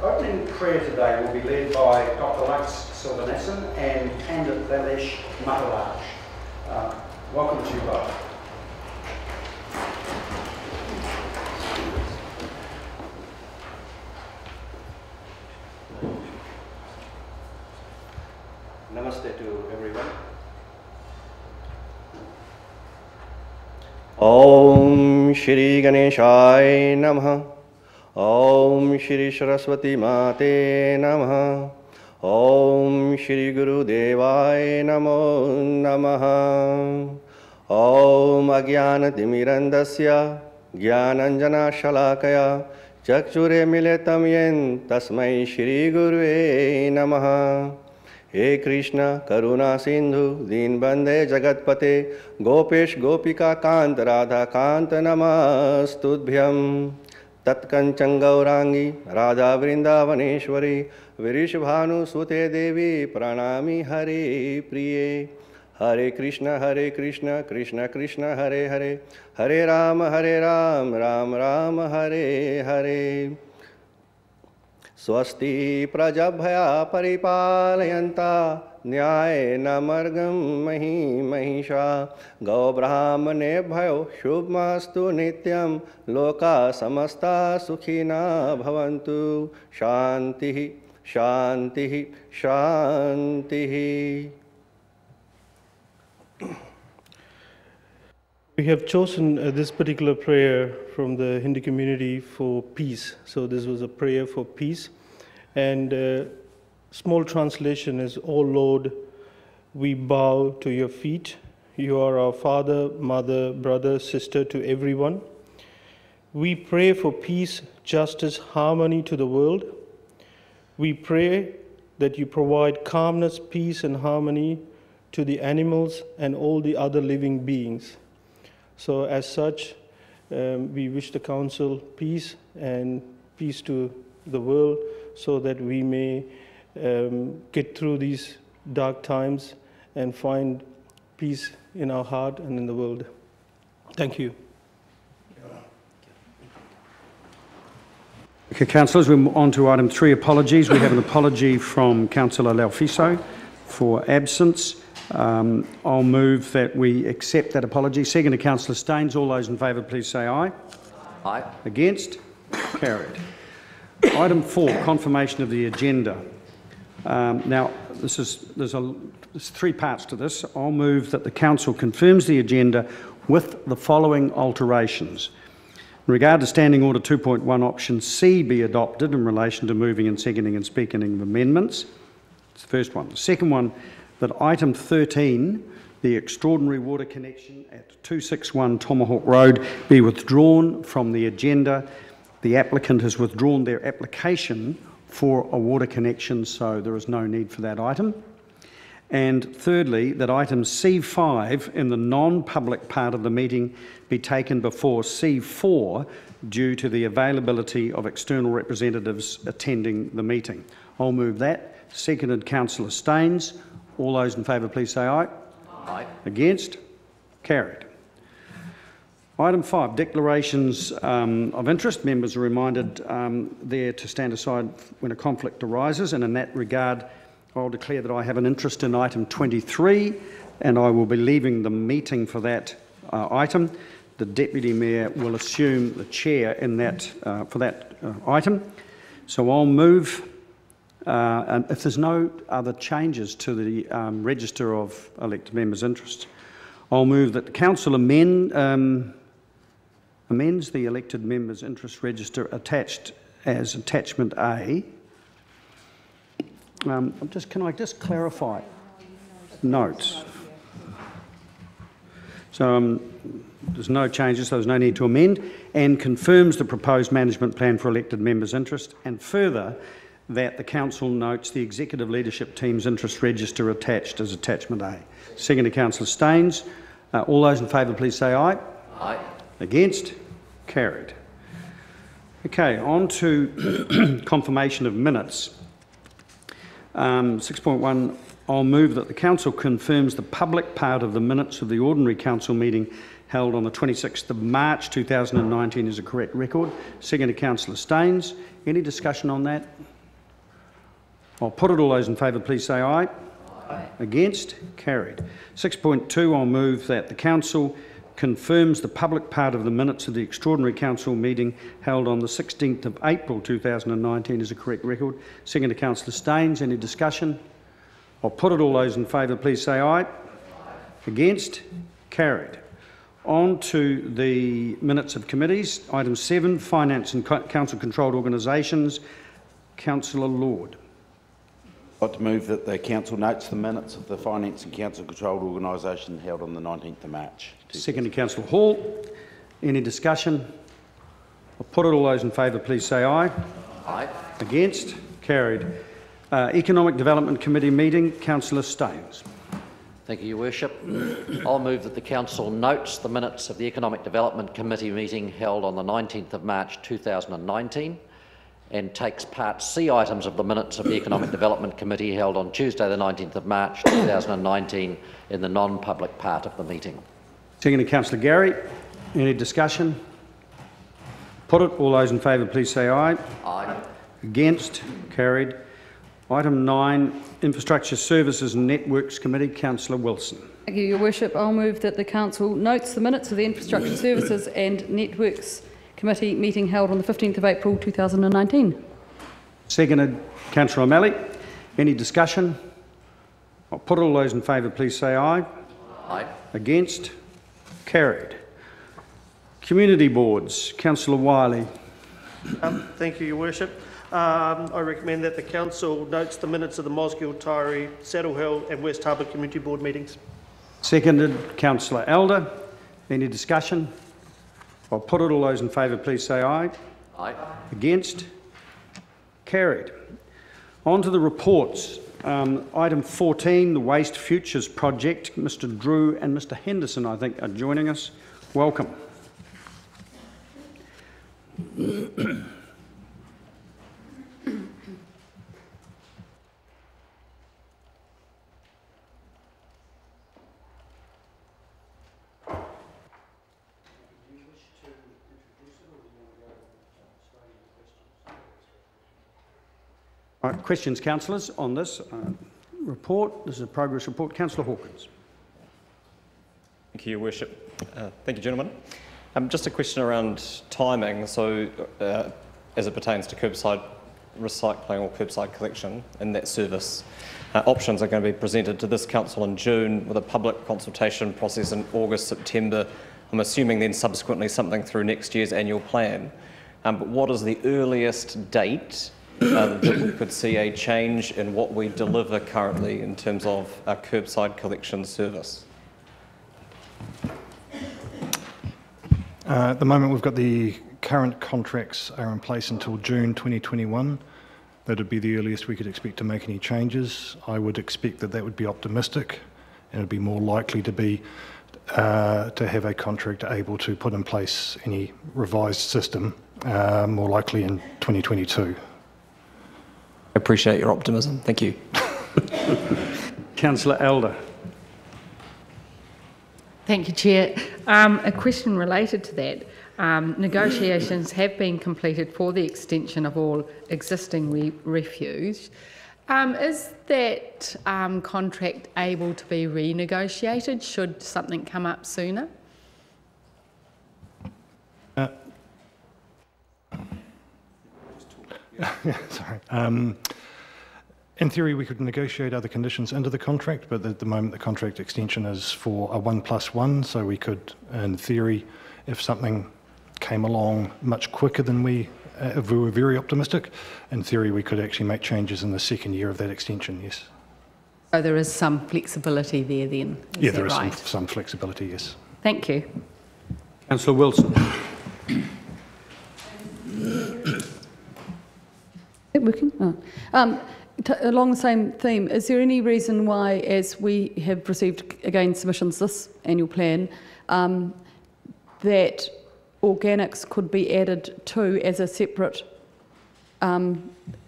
Opening prayer today will be led by Dr. Lux Silvanassan and Pandit Lalesh Maharaj. Welcome to you both. Namaste to everyone. Om Shri Ganeshaya Namaha. Om Shri Saraswati Mate Namaha. Om Shri Guru Devaya Namo Namaha. Om Agyana Timirandasya Jnananjana Shalakaya Chakchure Miletam Yen Tasmai Shri Gurve Namaha. हे कृष्ण करुणा सिंधु दीन बंदे जगतपते गोपेश गोपिका कांत राधा कांत नमस्तुभ्यं तत्कंचन गौरांगी राधा वृंदावनेश्वरी विरिषभानुसुते देवी प्रणामी हरे प्रिये हरे कृष्ण कृष्ण कृष्ण हरे हरे हरे राम राम राम हरे हरे स्वस्ति प्रजभया परिपालयन्ता न्यायेन मार्गं महिषा गौब्राह्मणेभ्यो शुभमस्तु नित्यं लोका समस्ता सुखिना भवन्तु शान्तिः शान्तिः शान्तिः. We have chosen this particular prayer from the Hindu community for peace. So this was a prayer for peace. And small translation is, "O Lord, we bow to your feet. You are our father, mother, brother, sister to everyone. We pray for peace, justice, harmony to the world. We pray that you provide calmness, peace, and harmony to the animals and all the other living beings." So as such, we wish the Council peace and peace to the world so that we may get through these dark times and find peace in our heart and in the world. Thank you. Okay, councillors, we're on to item 3, apologies. We have an apology from Councillor Laofiso for absence. I'll move that we accept that apology. Second to Councillor Staines. All those in favour, please say aye. Aye. Against? Carried. Item 4, confirmation of the agenda. Now, there's 3 parts to this. I'll move that the Council confirms the agenda with the following alterations. In regard to Standing Order 2.1, option C be adopted in relation to moving and seconding and speaking of amendments. It's the first one. The second one, that item 13, the extraordinary water connection at 261 Tomahawk Road, be withdrawn from the agenda. The applicant has withdrawn their application for a water connection, so there is no need for that item. And thirdly, that item C5 in the non-public part of the meeting be taken before C4 due to the availability of external representatives attending the meeting. I'll move that. Seconded Councillor Staines. All those in favour, please say aye. Aye. Against? Carried. Item 5, declarations of interest. Members are reminded there to stand aside when a conflict arises, and in that regard, I'll declare that I have an interest in item 23, and I will be leaving the meeting for that item. The Deputy Mayor will assume the chair in that for that item. So I'll move. And if there's no other changes to the register of elected members' interests, I'll move that the Council amends the elected members' interest register attached as attachment A. Can I just clarify? Notes. So there's no changes, so there's no need to amend, and confirms the proposed management plan for elected members' interest, and further, that the Council notes the Executive Leadership Team's interest register attached as attachment A. Second to Councillor Staines. All those in favour, please say aye. Aye. Against? Carried. Okay, on to confirmation of minutes. 6.1, I'll move that the Council confirms the public part of the minutes of the ordinary Council meeting held on the 26th of March 2019 is a correct record. Second to Councillor Staines. Any discussion on that? I'll put it. All those in favour, please say aye. Aye. Against? Carried. 6.2, I'll move that the Council confirms the public part of the minutes of the Extraordinary Council meeting held on the 16th of April 2019 is a correct record. Second to Councillor Staines. Any discussion? I'll put it. All those in favour, please say aye. Aye. Against? Carried. On to the minutes of committees. Item 7, Finance and Council-controlled organisations. Councillor Lord. I'd like to move that the Council notes the minutes of the Finance and Council-controlled organisation held on the 19th of March. Second to Councillor Hall. Any discussion? I'll put it. All those in favour, please say aye. Aye. Against? Carried. Economic Development Committee meeting. Councillor Staines. Thank you, Your Worship. I'll move that the Council notes the minutes of the Economic Development Committee meeting held on the 19th of March 2019 and takes Part C items of the minutes of the Economic Development Committee held on Tuesday the 19th of March 2019 in the non-public part of the meeting. Second to Councillor Gary. Any discussion? Put it. All those in favour, please say aye. Aye. Against? Carried. Item 9, Infrastructure Services and Networks Committee. Councillor Wilson. Thank you, Your Worship. I'll move that the Council notes the minutes of the Infrastructure Services and Networks Committee meeting held on the 15th of April 2019. Seconded, Councillor O'Malley. Any discussion? I'll put all those in favour, please say aye. Aye. Against? Carried. Community boards. Councillor Wiley. Thank you, Your Worship. I recommend that the Council notes the minutes of the Mosgiel, Tyree, Saddle Hill and West Harbour Community Board meetings. Seconded, Councillor Elder. Any discussion? I'll put it. All those in favour, please say aye. Aye. Against? Carried. On to the reports. Item 14, the Waste Futures Project. Mr Drew and Mr Henderson, I think, are joining us. Welcome. All right, questions, councillors, on this report? This is a progress report. Councillor Hawkins. Thank you, Your Worship. Thank you, gentlemen. Just a question around timing. So, as it pertains to curbside recycling or curbside collection in that service, options are going to be presented to this council in June with a public consultation process in August, September. I'm assuming then subsequently something through next year's annual plan. But what is the earliest date that we could see a change in what we deliver currently in terms of a curbside collection service? At the moment, we've got the current contracts are in place until June 2021. That would be the earliest we could expect to make any changes. I would expect that that would be optimistic, and it would be more likely to be to have a contractor able to put in place any revised system more likely in 2022. I appreciate your optimism. Thank you. Councillor Elder. Thank you, Chair. A question related to that. Negotiations have been completed for the extension of all existing refuge. Is that contract able to be renegotiated should something come up sooner? Sorry. In theory, we could negotiate other conditions into the contract, but at the moment the contract extension is for a 1+1, so we could, in theory, if something came along much quicker than we were very optimistic, in theory we could actually make changes in the second year of that extension, yes. So there is some flexibility there then? Yeah, there is some flexibility, yes. Thank you. Councillor Wilson. Is it working? Oh. Along the same theme, is there any reason why, as we have received, again, submissions this annual plan, that organics could be added to as a separate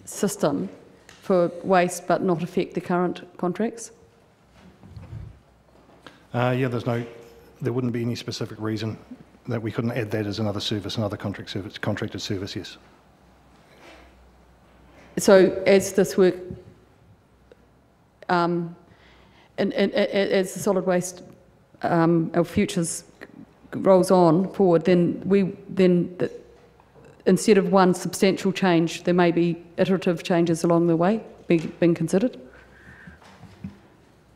system for waste but not affect the current contracts? Yeah, there wouldn't be any specific reason that we couldn't add that as another service, another contracted service, yes. So as this work and as the solid waste our futures rolls on forward, then instead of one substantial change, there may be iterative changes along the way being considered?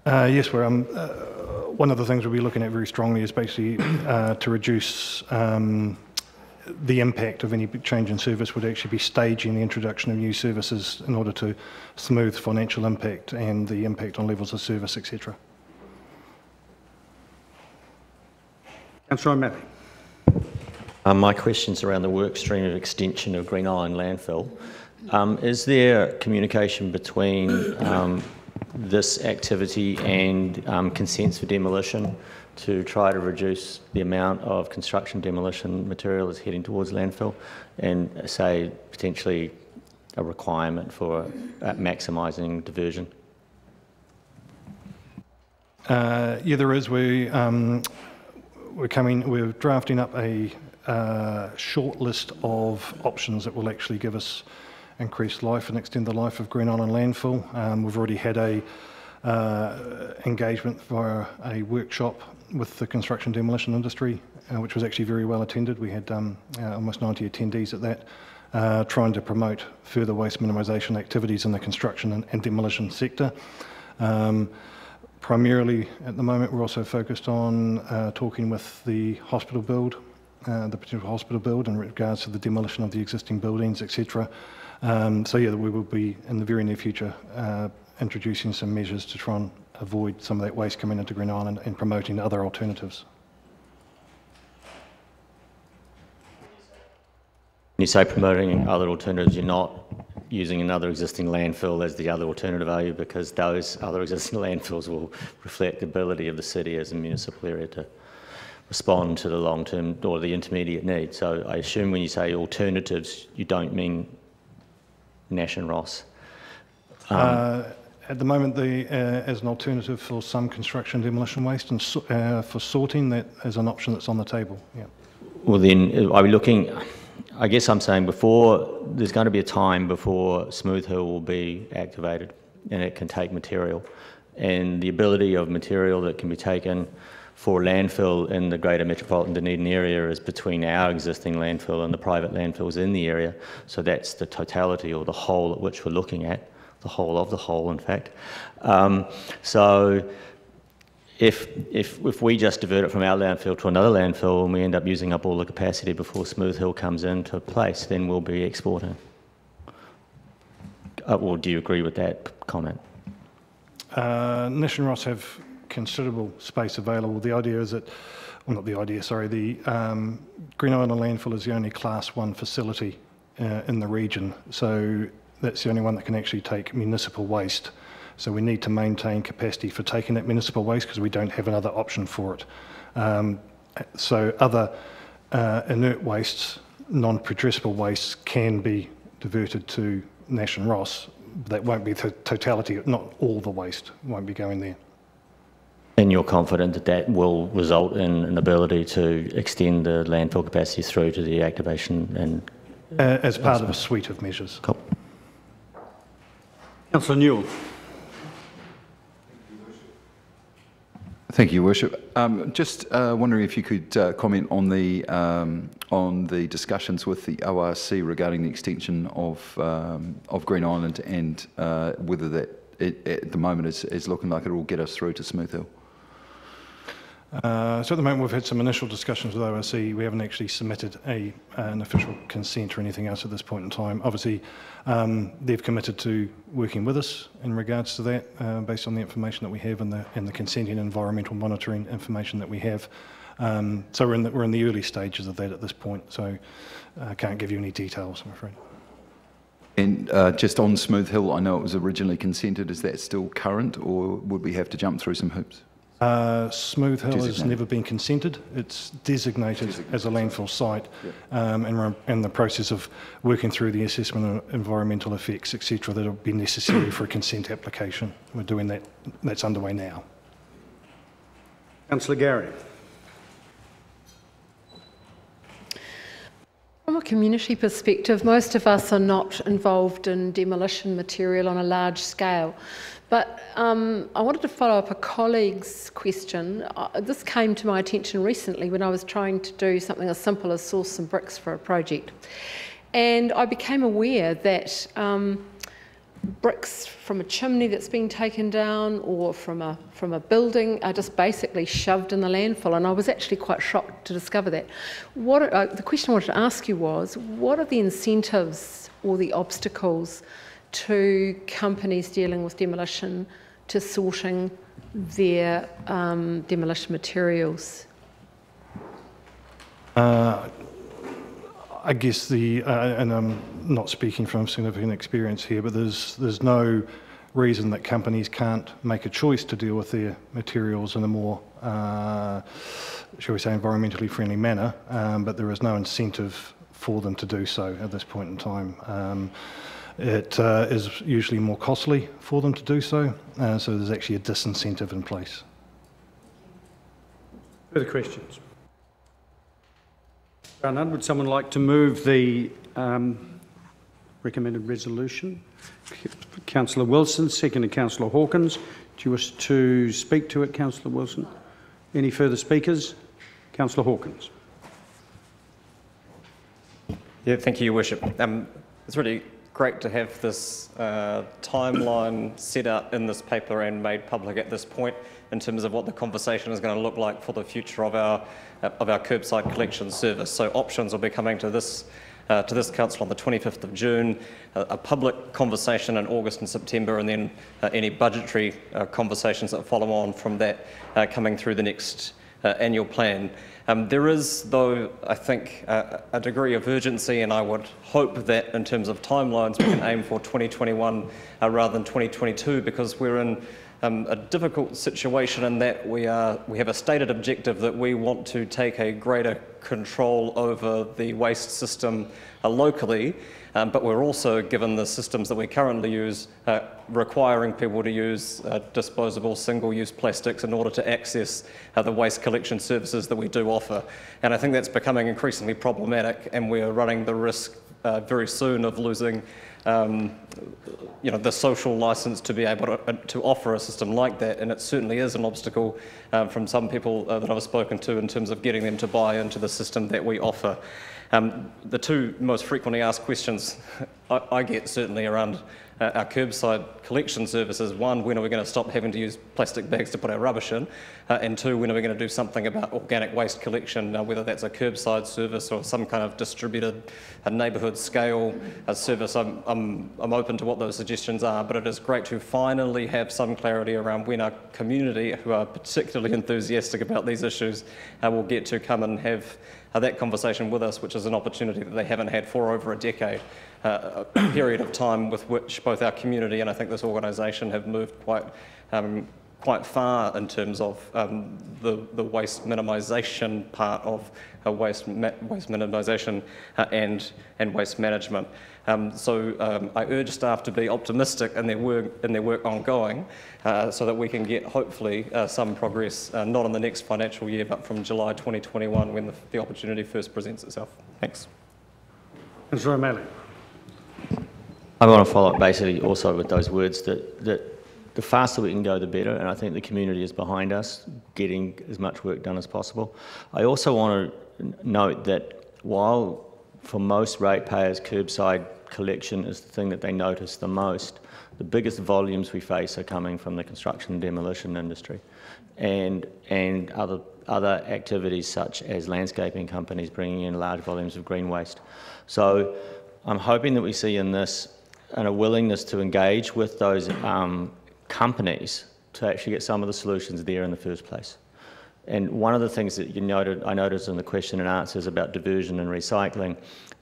Yes, one of the things we'll be looking at very strongly is basically to reduce the impact of any change in service would actually be staging the introduction of new services in order to smooth financial impact and the impact on levels of service, etc. Councillor O'Malley. My question's around the work stream of extension of Green Island landfill. Is there communication between this activity and consents for demolition to try to reduce the amount of construction demolition material that's heading towards landfill, and say potentially a requirement for maximising diversion? Yeah, there is. We're drafting up a short list of options that will actually give us increased life and extend the life of Green Island landfill. We've already had a engagement via a workshop with the construction demolition industry, which was actually very well attended. We had almost 90 attendees at that, trying to promote further waste minimisation activities in the construction and demolition sector. Primarily at the moment we're also focused on talking with the hospital build, the potential hospital build in regards to the demolition of the existing buildings, etc. So yeah, we will be in the very near future introducing some measures to try and avoid some of that waste coming into Green Island and promoting other alternatives. When you say promoting other alternatives, you're not using another existing landfill as the other alternative, are you? Because those other existing landfills will reflect the ability of the city as a municipal area to respond to the long-term or the intermediate need. So I assume when you say alternatives, you don't mean Nash and Ross. At the moment, as an alternative for some construction demolition waste and for sorting, that is an option that's on the table. Yeah. Well, then, are we looking? I guess I'm saying there's going to be a time before Smooth Hill will be activated, and it can take material, and the ability of material that can be taken for landfill in the greater metropolitan Dunedin area is between our existing landfill and the private landfills in the area. So that's the totality or the whole at which we're looking at. The whole of the whole, in fact. So if we just divert it from our landfill to another landfill and we end up using up all the capacity before Smooth Hill comes into place, then we'll be exporting. Well, do you agree with that comment? Nash and Ross have considerable space available. The idea is that, well, not the idea, sorry, the Green Island landfill is the only Class 1 facility in the region. So that's the only one that can actually take municipal waste. So we need to maintain capacity for taking that municipal waste because we don't have another option for it. So other inert wastes, non-producible wastes, can be diverted to Nash and Ross. That won't be the totality, not all the waste won't be going there. And you're confident that that will result in an ability to extend the landfill capacity through to the activation and as part of a suite of measures. Cool. Councillor Newell. Thank you, Worship. Just wondering if you could comment on the discussions with the ORC regarding the extension of Green Island and whether that at the moment is looking like it will get us through to Smooth Hill. So at the moment we've had some initial discussions with ORC. We haven't actually submitted an official consent or anything else at this point in time. Obviously they've committed to working with us in regards to that based on the information that we have and the consenting environmental monitoring information that we have. So we're in the early stages of that at this point, so I can't give you any details, I'm afraid. And just on Smooth Hill, I know it was originally consented. Is that still current, or would we have to jump through some hoops? Smooth Hill has never been consented. It's designated as a landfill site, and we're in the process of working through the assessment of environmental effects, etc., that will be necessary for a consent application. We're doing that. That's underway now. Councillor Gary. From a community perspective, most of us are not involved in demolition material on a large scale. But I wanted to follow up a colleague's question. This came to my attention recently when I was trying to do something as simple as source some bricks for a project. And I became aware that bricks from a chimney that's been taken down or from a building are just basically shoved in the landfill, and I was actually quite shocked to discover that. The question I wanted to ask you was, what are the incentives or the obstacles to companies dealing with demolition to sorting their demolition materials? I guess and I'm not speaking from significant experience here, but there's no reason that companies can't make a choice to deal with their materials in a more, shall we say, environmentally friendly manner, but there is no incentive for them to do so at this point in time. It is usually more costly for them to do so, so there's actually a disincentive in place. Further questions? None. Would someone like to move the recommended resolution? Councillor Wilson, seconded Councillor Hawkins. Do you wish to speak to it, Councillor Wilson? Any further speakers? Councillor Hawkins. Yeah, thank you, Your Worship. It's really great to have this timeline set out in this paper and made public at this point in terms of what the conversation is going to look like for the future of our curbside collection service. So options will be coming to this council on the 25th of June, a public conversation in August and September, and then any budgetary conversations that follow on from that coming through the next annual plan. There is, though, I think, a degree of urgency, and I would hope that in terms of timelines we can aim for 2021 rather than 2022, because we're in a difficult situation in that we have a stated objective that we want to take a greater control over the waste system locally, but we're also, given the systems that we currently use, requiring people to use disposable single-use plastics in order to access the waste collection services that we do offer. And I think that's becoming increasingly problematic, and we're running the risk very soon of losing the social licence to be able to offer a system like that, and it certainly is an obstacle from some people that I've spoken to in terms of getting them to buy into the system that we offer. The two most frequently asked questions I get certainly around our curbside collection services: one, when are we going to stop having to use plastic bags to put our rubbish in? And two, when are we going to do something about organic waste collection, whether that's a curbside service or some kind of distributed neighbourhood scale service? I'm open to what those suggestions are, but it is great to finally have some clarity around when our community, who are particularly enthusiastic about these issues, will get to come and have that conversation with us, which is an opportunity that they haven't had for over a decade, a period of time with which both our community and I think this organisation have moved quite far in terms of the waste minimisation part of waste minimisation and waste management. So I urge staff to be optimistic in their work ongoing, so that we can get hopefully some progress, not in the next financial year, but from July 2021 when the opportunity first presents itself. Thanks. Councillor O'Malley. I want to follow up basically also with those words that the faster we can go, the better, and I think the community is behind us getting as much work done as possible. I also want to note that while for most ratepayers curbside collection is the thing that they notice the most, the biggest volumes we face are coming from the construction and demolition industry and other activities such as landscaping companies bringing in large volumes of green waste. So I'm hoping that we see in this a willingness to engage with those companies to actually get some of the solutions there in the first place. And one of the things that I noticed in the question and answers about diversion and recycling,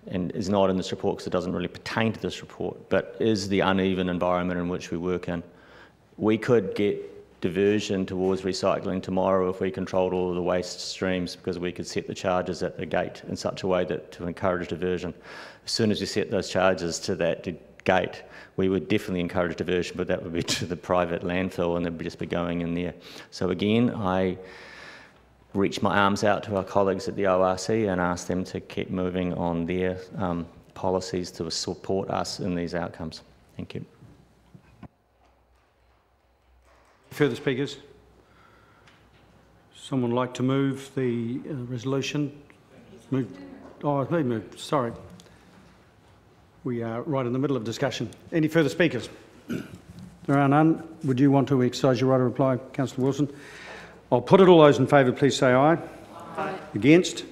and is not in this report because it doesn't really pertain to this report, but is the uneven environment in which we work in. We could get diversion towards recycling tomorrow if we controlled all of the waste streams, because we could set the charges at the gate in such a way that to encourage diversion. As soon as you set those charges to that gate, we would definitely encourage diversion, but that would be to the private landfill and they'd just be going in there. So again, I reach my arms out to our colleagues at the ORC and ask them to keep moving on their policies to support us in these outcomes. Thank you. Further speakers? Someone like to move the resolution? Move. Oh, it's been moved. Sorry. We are right in the middle of discussion. Any further speakers? There are none. Would you want to exercise your right of reply, Councillor Wilson? I'll put it. All those in favour, please say aye. Aye. Against?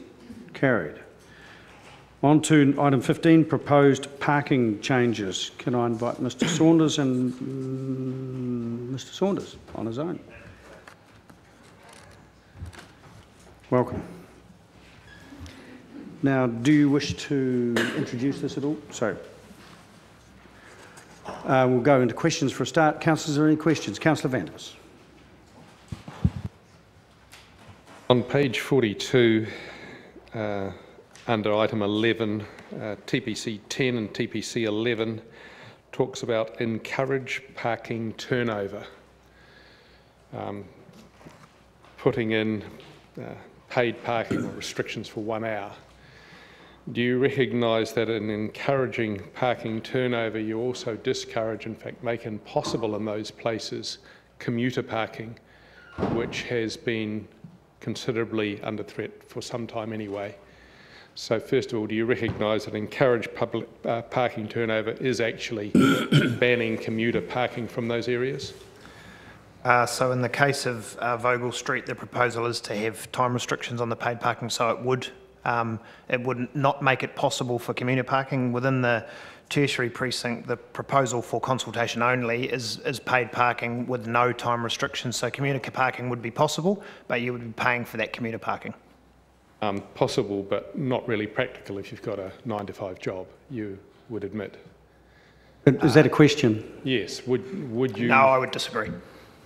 Carried. On to item 15, proposed parking changes. Can I invite Mr Saunders and Mr Saunders on his own? Welcome. Now, do you wish to introduce this at all? So, we'll go into questions for a start. Councillors, are there any questions? Councillor Vanders. On page 42, under item 11, TPC 10 and TPC 11 talks about encourage parking turnover, putting in paid parking or restrictions for 1 hour. Do you recognise that in encouraging parking turnover, you also discourage, in fact, make impossible in those places commuter parking, which has been considerably under threat for some time anyway? So first of all, do you recognise that encourage public parking turnover is actually banning commuter parking from those areas? So in the case of Vogel Street, the proposal is to have time restrictions on the paid parking, so it would not make it possible for commuter parking within the tertiary precinct. The proposal for consultation only is paid parking with no time restrictions. So commuter parking would be possible, but you would be paying for that commuter parking. Possible, but not really practical if you've got a 9-to-5 job, you would admit. Is that a question? Yes. Would you? No, I would disagree.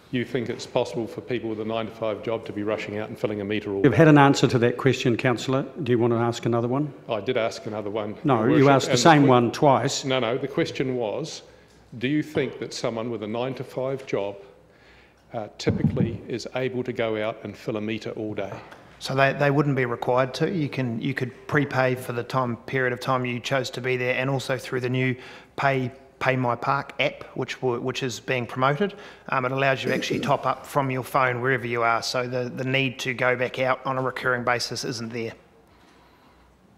You think it's possible for people with a 9-to-5 job to be rushing out and filling a metre all You've day? had an answer to that question, Councillor. Do you want to ask another one? I did ask another one. No, you asked the same one twice. No, the question was, do you think that someone with a 9-to-5 job typically is able to go out and fill a metre all day? So they wouldn't be required to. You could prepay for the period of time you chose to be there, and also through the new Pay My Park app, which is being promoted. It allows you to actually top up from your phone wherever you are, so the need to go back out on a recurring basis isn't there.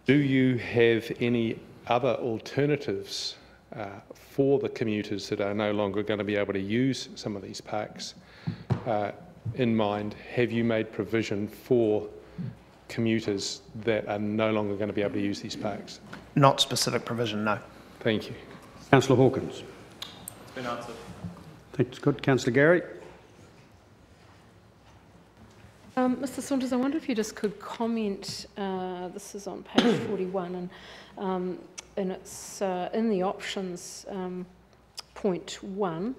Do you have any other alternatives for the commuters that are no longer going to be able to use some of these parks in mind? Have you made provision for commuters that are no longer going to be able to use these parks? Not specific provision, no. Thank you. Councillor Hawkins. It's been answered. Thanks, good. Councillor Gary. Mr Saunders, I wonder if you just could comment, this is on page 41, and it's in the options, point 1.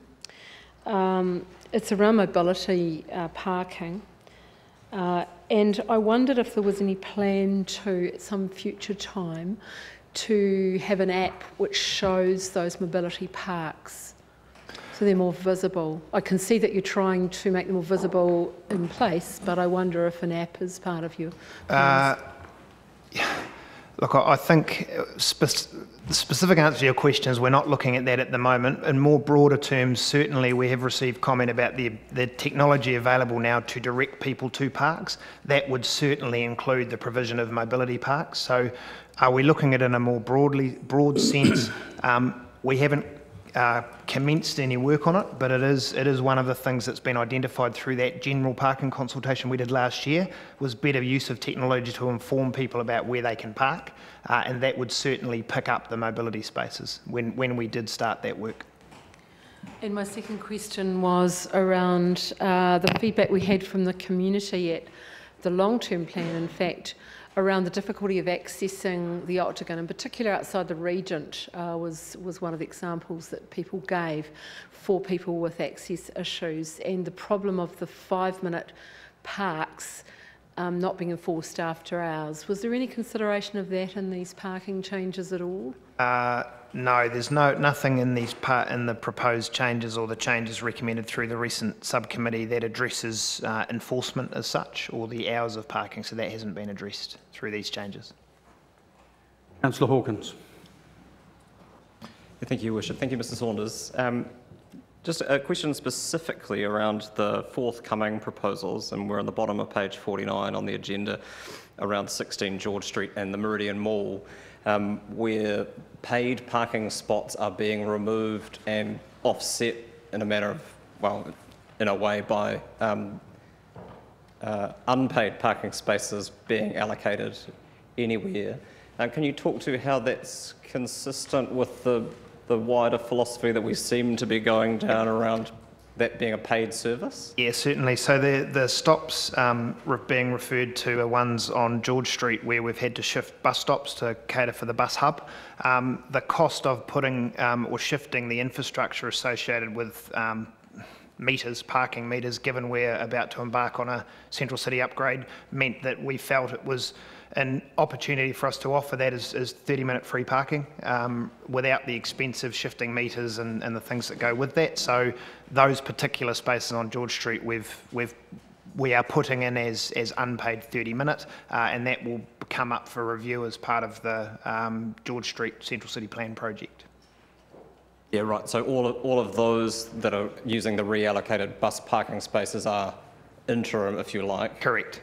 It's around mobility parking, and I wondered if there was any plan to, at some future time, to have an app which shows those mobility parks so they're more visible. I can see that you're trying to make them more visible in place, but I wonder if an app is part of your plans. Look, I think the specific answer to your question is we're not looking at that at the moment. In more broader terms, certainly we have received comment about the technology available now to direct people to parks. That would certainly include the provision of mobility parks. So are we looking at it in a more broad sense? We haven't commenced any work on it, but it is one of the things that's been identified through that general parking consultation we did last year, was better use of technology to inform people about where they can park, and that would certainly pick up the mobility spaces when we did start that work. And my second question was around the feedback we had from the community at the long-term plan, in fact, around the difficulty of accessing the Octagon, in particular outside the Regent, was one of the examples that people gave for people with access issues, and the problem of the 5-minute parks not being enforced after hours. Was there any consideration of that in these parking changes at all? No, there's nothing in in the proposed changes or the changes recommended through the recent subcommittee that addresses enforcement as such or the hours of parking, so that hasn't been addressed through these changes. Councillor Hawkins. Thank you, Your Worship. Thank you, Mr Saunders. Just a question specifically around the forthcoming proposals, and we're on the bottom of page 49 on the agenda, around 16 George Street and the Meridian Mall, where paid parking spots are being removed and offset in a manner of, well, in a way by unpaid parking spaces being allocated anywhere. Can you talk to how that's consistent with the wider philosophy that we seem to be going down around that being a paid service? Yeah, certainly. So the stops being referred to are ones on George Street where we've had to shift bus stops to cater for the bus hub. The cost of putting or shifting the infrastructure associated with meters, parking meters, given we're about to embark on a central city upgrade, meant that we felt it was an opportunity for us to offer that as 30-minute free parking without the expensive shifting meters and the things that go with that. So those particular spaces on George Street we are putting in as unpaid 30-minute, and that will come up for review as part of the George Street Central City Plan project. Yeah, right. So all of those that are using the reallocated bus parking spaces are interim, if you like. Correct.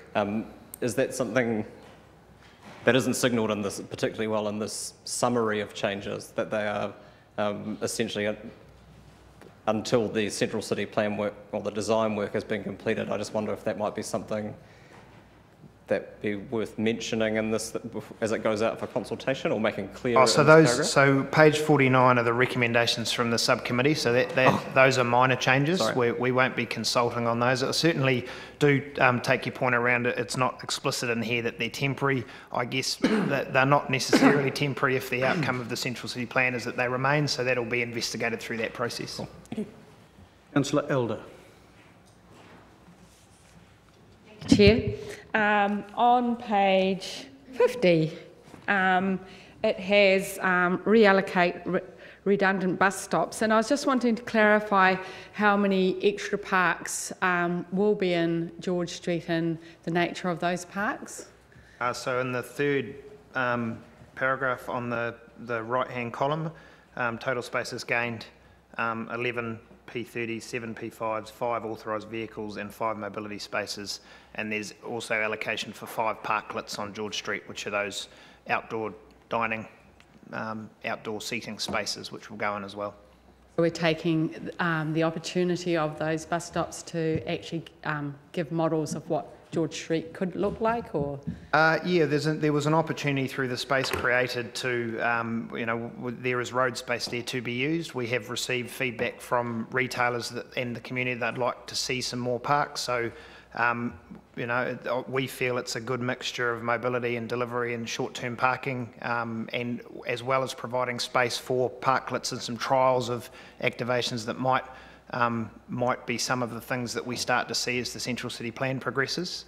Is that something that isn't signalled in this particularly well in this summary of changes, that they are essentially until the central city plan work or the design work has been completed? I just wonder if that might be something that be worth mentioning in this as it goes out for consultation, or making clear. So page 49 are the recommendations from the subcommittee. So those are minor changes. We won't be consulting on those. I certainly do take your point around it. It's not explicit in here that they're temporary. I guess that they're not necessarily temporary if the outcome of the central city plan is that they remain. So that'll be investigated through that process. Cool. Thank you. Councillor Elder. Chair. On page 50, it has reallocate redundant bus stops, and I was just wanting to clarify how many extra parks will be in George Street and the nature of those parks. So in the third paragraph on the right-hand column, total spaces gained 11 P30s, 7 P5s, 5 authorised vehicles and 5 mobility spaces, and there's also allocation for 5 parklets on George Street, which are those outdoor dining, outdoor seating spaces, which will go in as well. We're taking the opportunity of those bus stops to actually give models of what George Street could look like, or? Yeah, there was an opportunity through the space created to, there is road space there to be used. We have received feedback from retailers and the community that would like to see some more parks. So, we feel it's a good mixture of mobility and delivery and short-term parking, and as well as providing space for parklets and some trials of activations that might be some of the things that we start to see as the central city plan progresses.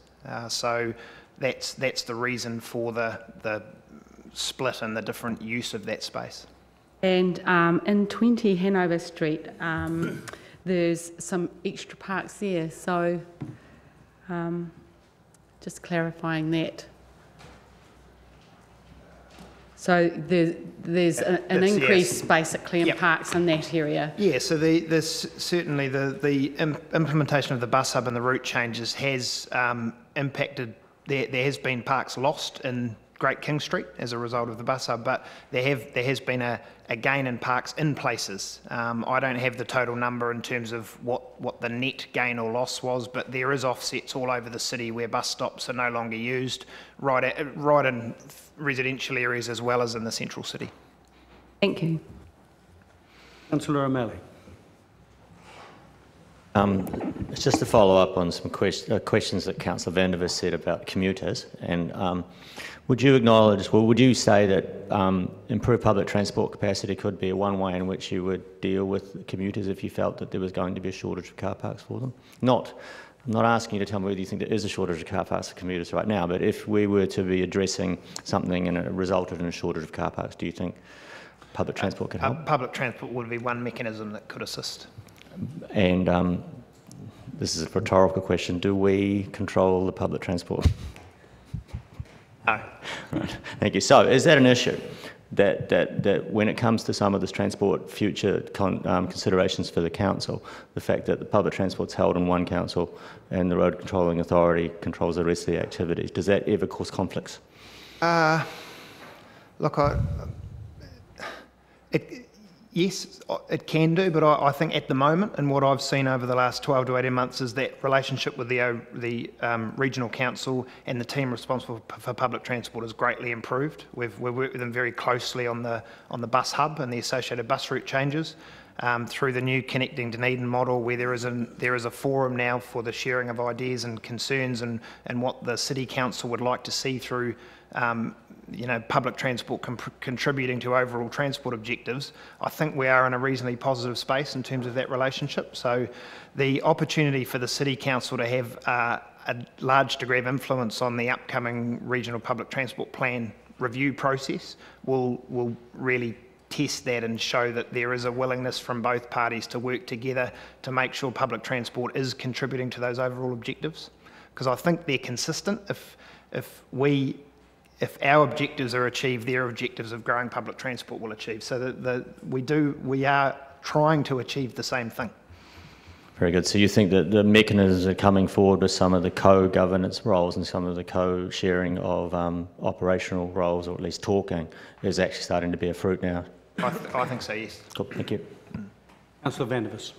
So that's the reason for the split and the different use of that space. And in 20 Hanover Street, there's some extra parks there, so just clarifying that. So there's an increase basically in parks in that area. Yeah, so certainly the implementation of the bus hub and the route changes has impacted. There has been parks lost in Great King Street as a result of the bus hub, but there has been a gain in parks in places. I don't have the total number in terms of what the net gain or loss was, but there is offsets all over the city where bus stops are no longer used, right in residential areas as well as in the central city. Thank you. Councillor O'Malley. It's just to follow up on some questions that Councillor Vandervis said about commuters, and would you acknowledge, well, would you say that improved public transport capacity could be one way in which you would deal with commuters if you felt that there was going to be a shortage of car parks for them? I'm not asking you to tell me whether you think there is a shortage of car parks for commuters right now, but if we were to be addressing something and it resulted in a shortage of car parks, do you think public transport could help? Public transport would be one mechanism that could assist. And this is a rhetorical question. Do we control the public transport? No. Right. Thank you. So is that an issue? That when it comes to some of this transport future considerations for the council, the fact that the public transport's held in one council and the road controlling authority controls the rest of the activities, does that ever cause conflicts? Look, yes, it can do, but I think at the moment, and what I've seen over the last 12 to 18 months, is that relationship with the regional council and the team responsible for public transport has greatly improved. We've worked with them very closely on the bus hub and the associated bus route changes. Through the new Connecting Dunedin model, where there is a forum now for the sharing of ideas and concerns and what the City Council would like to see through public transport contributing to overall transport objectives. I think we are in a reasonably positive space in terms of that relationship. So the opportunity for the City Council to have a large degree of influence on the upcoming regional public transport plan review process will really test that and show that there is a willingness from both parties to work together to make sure public transport is contributing to those overall objectives. Because I think they're consistent. If our objectives are achieved, their objectives of growing public transport will achieve. So we are trying to achieve the same thing. Very good. So you think that the mechanisms are coming forward with some of the co-governance roles and some of the co-sharing of operational roles, or at least talking, is actually starting to bear fruit now? I think so, yes. Cool. Thank you. Councillor Van der Vis.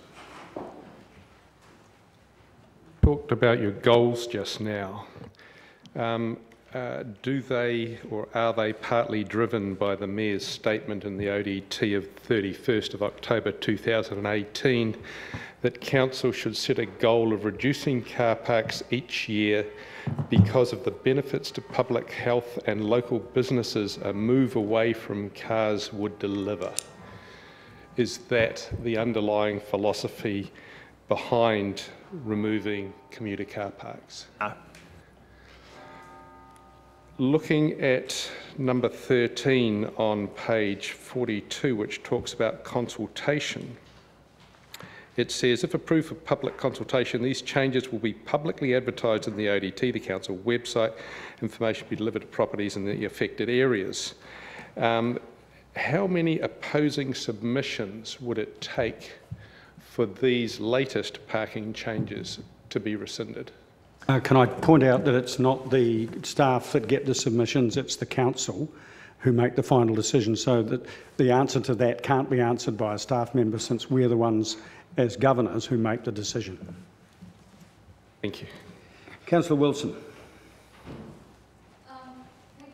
Talked about your goals just now. Do they, or are they partly driven by the Mayor's statement in the ODT of 31st of October 2018 that Council should set a goal of reducing car parks each year because of the benefits to public health and local businesses a move away from cars would deliver? Is that the underlying philosophy behind removing commuter car parks? No. Looking at number 13 on page 42, which talks about consultation, it says, if approved for public consultation, these changes will be publicly advertised in the ODT, the council website, information be delivered to properties in the affected areas. How many opposing submissions would it take for these latest parking changes to be rescinded? Can I point out that it's not the staff that get the submissions, it's the council who make the final decision, so that the answer to that can't be answered by a staff member, since we're the ones as governors who make the decision. Thank you. Councillor Wilson. Thank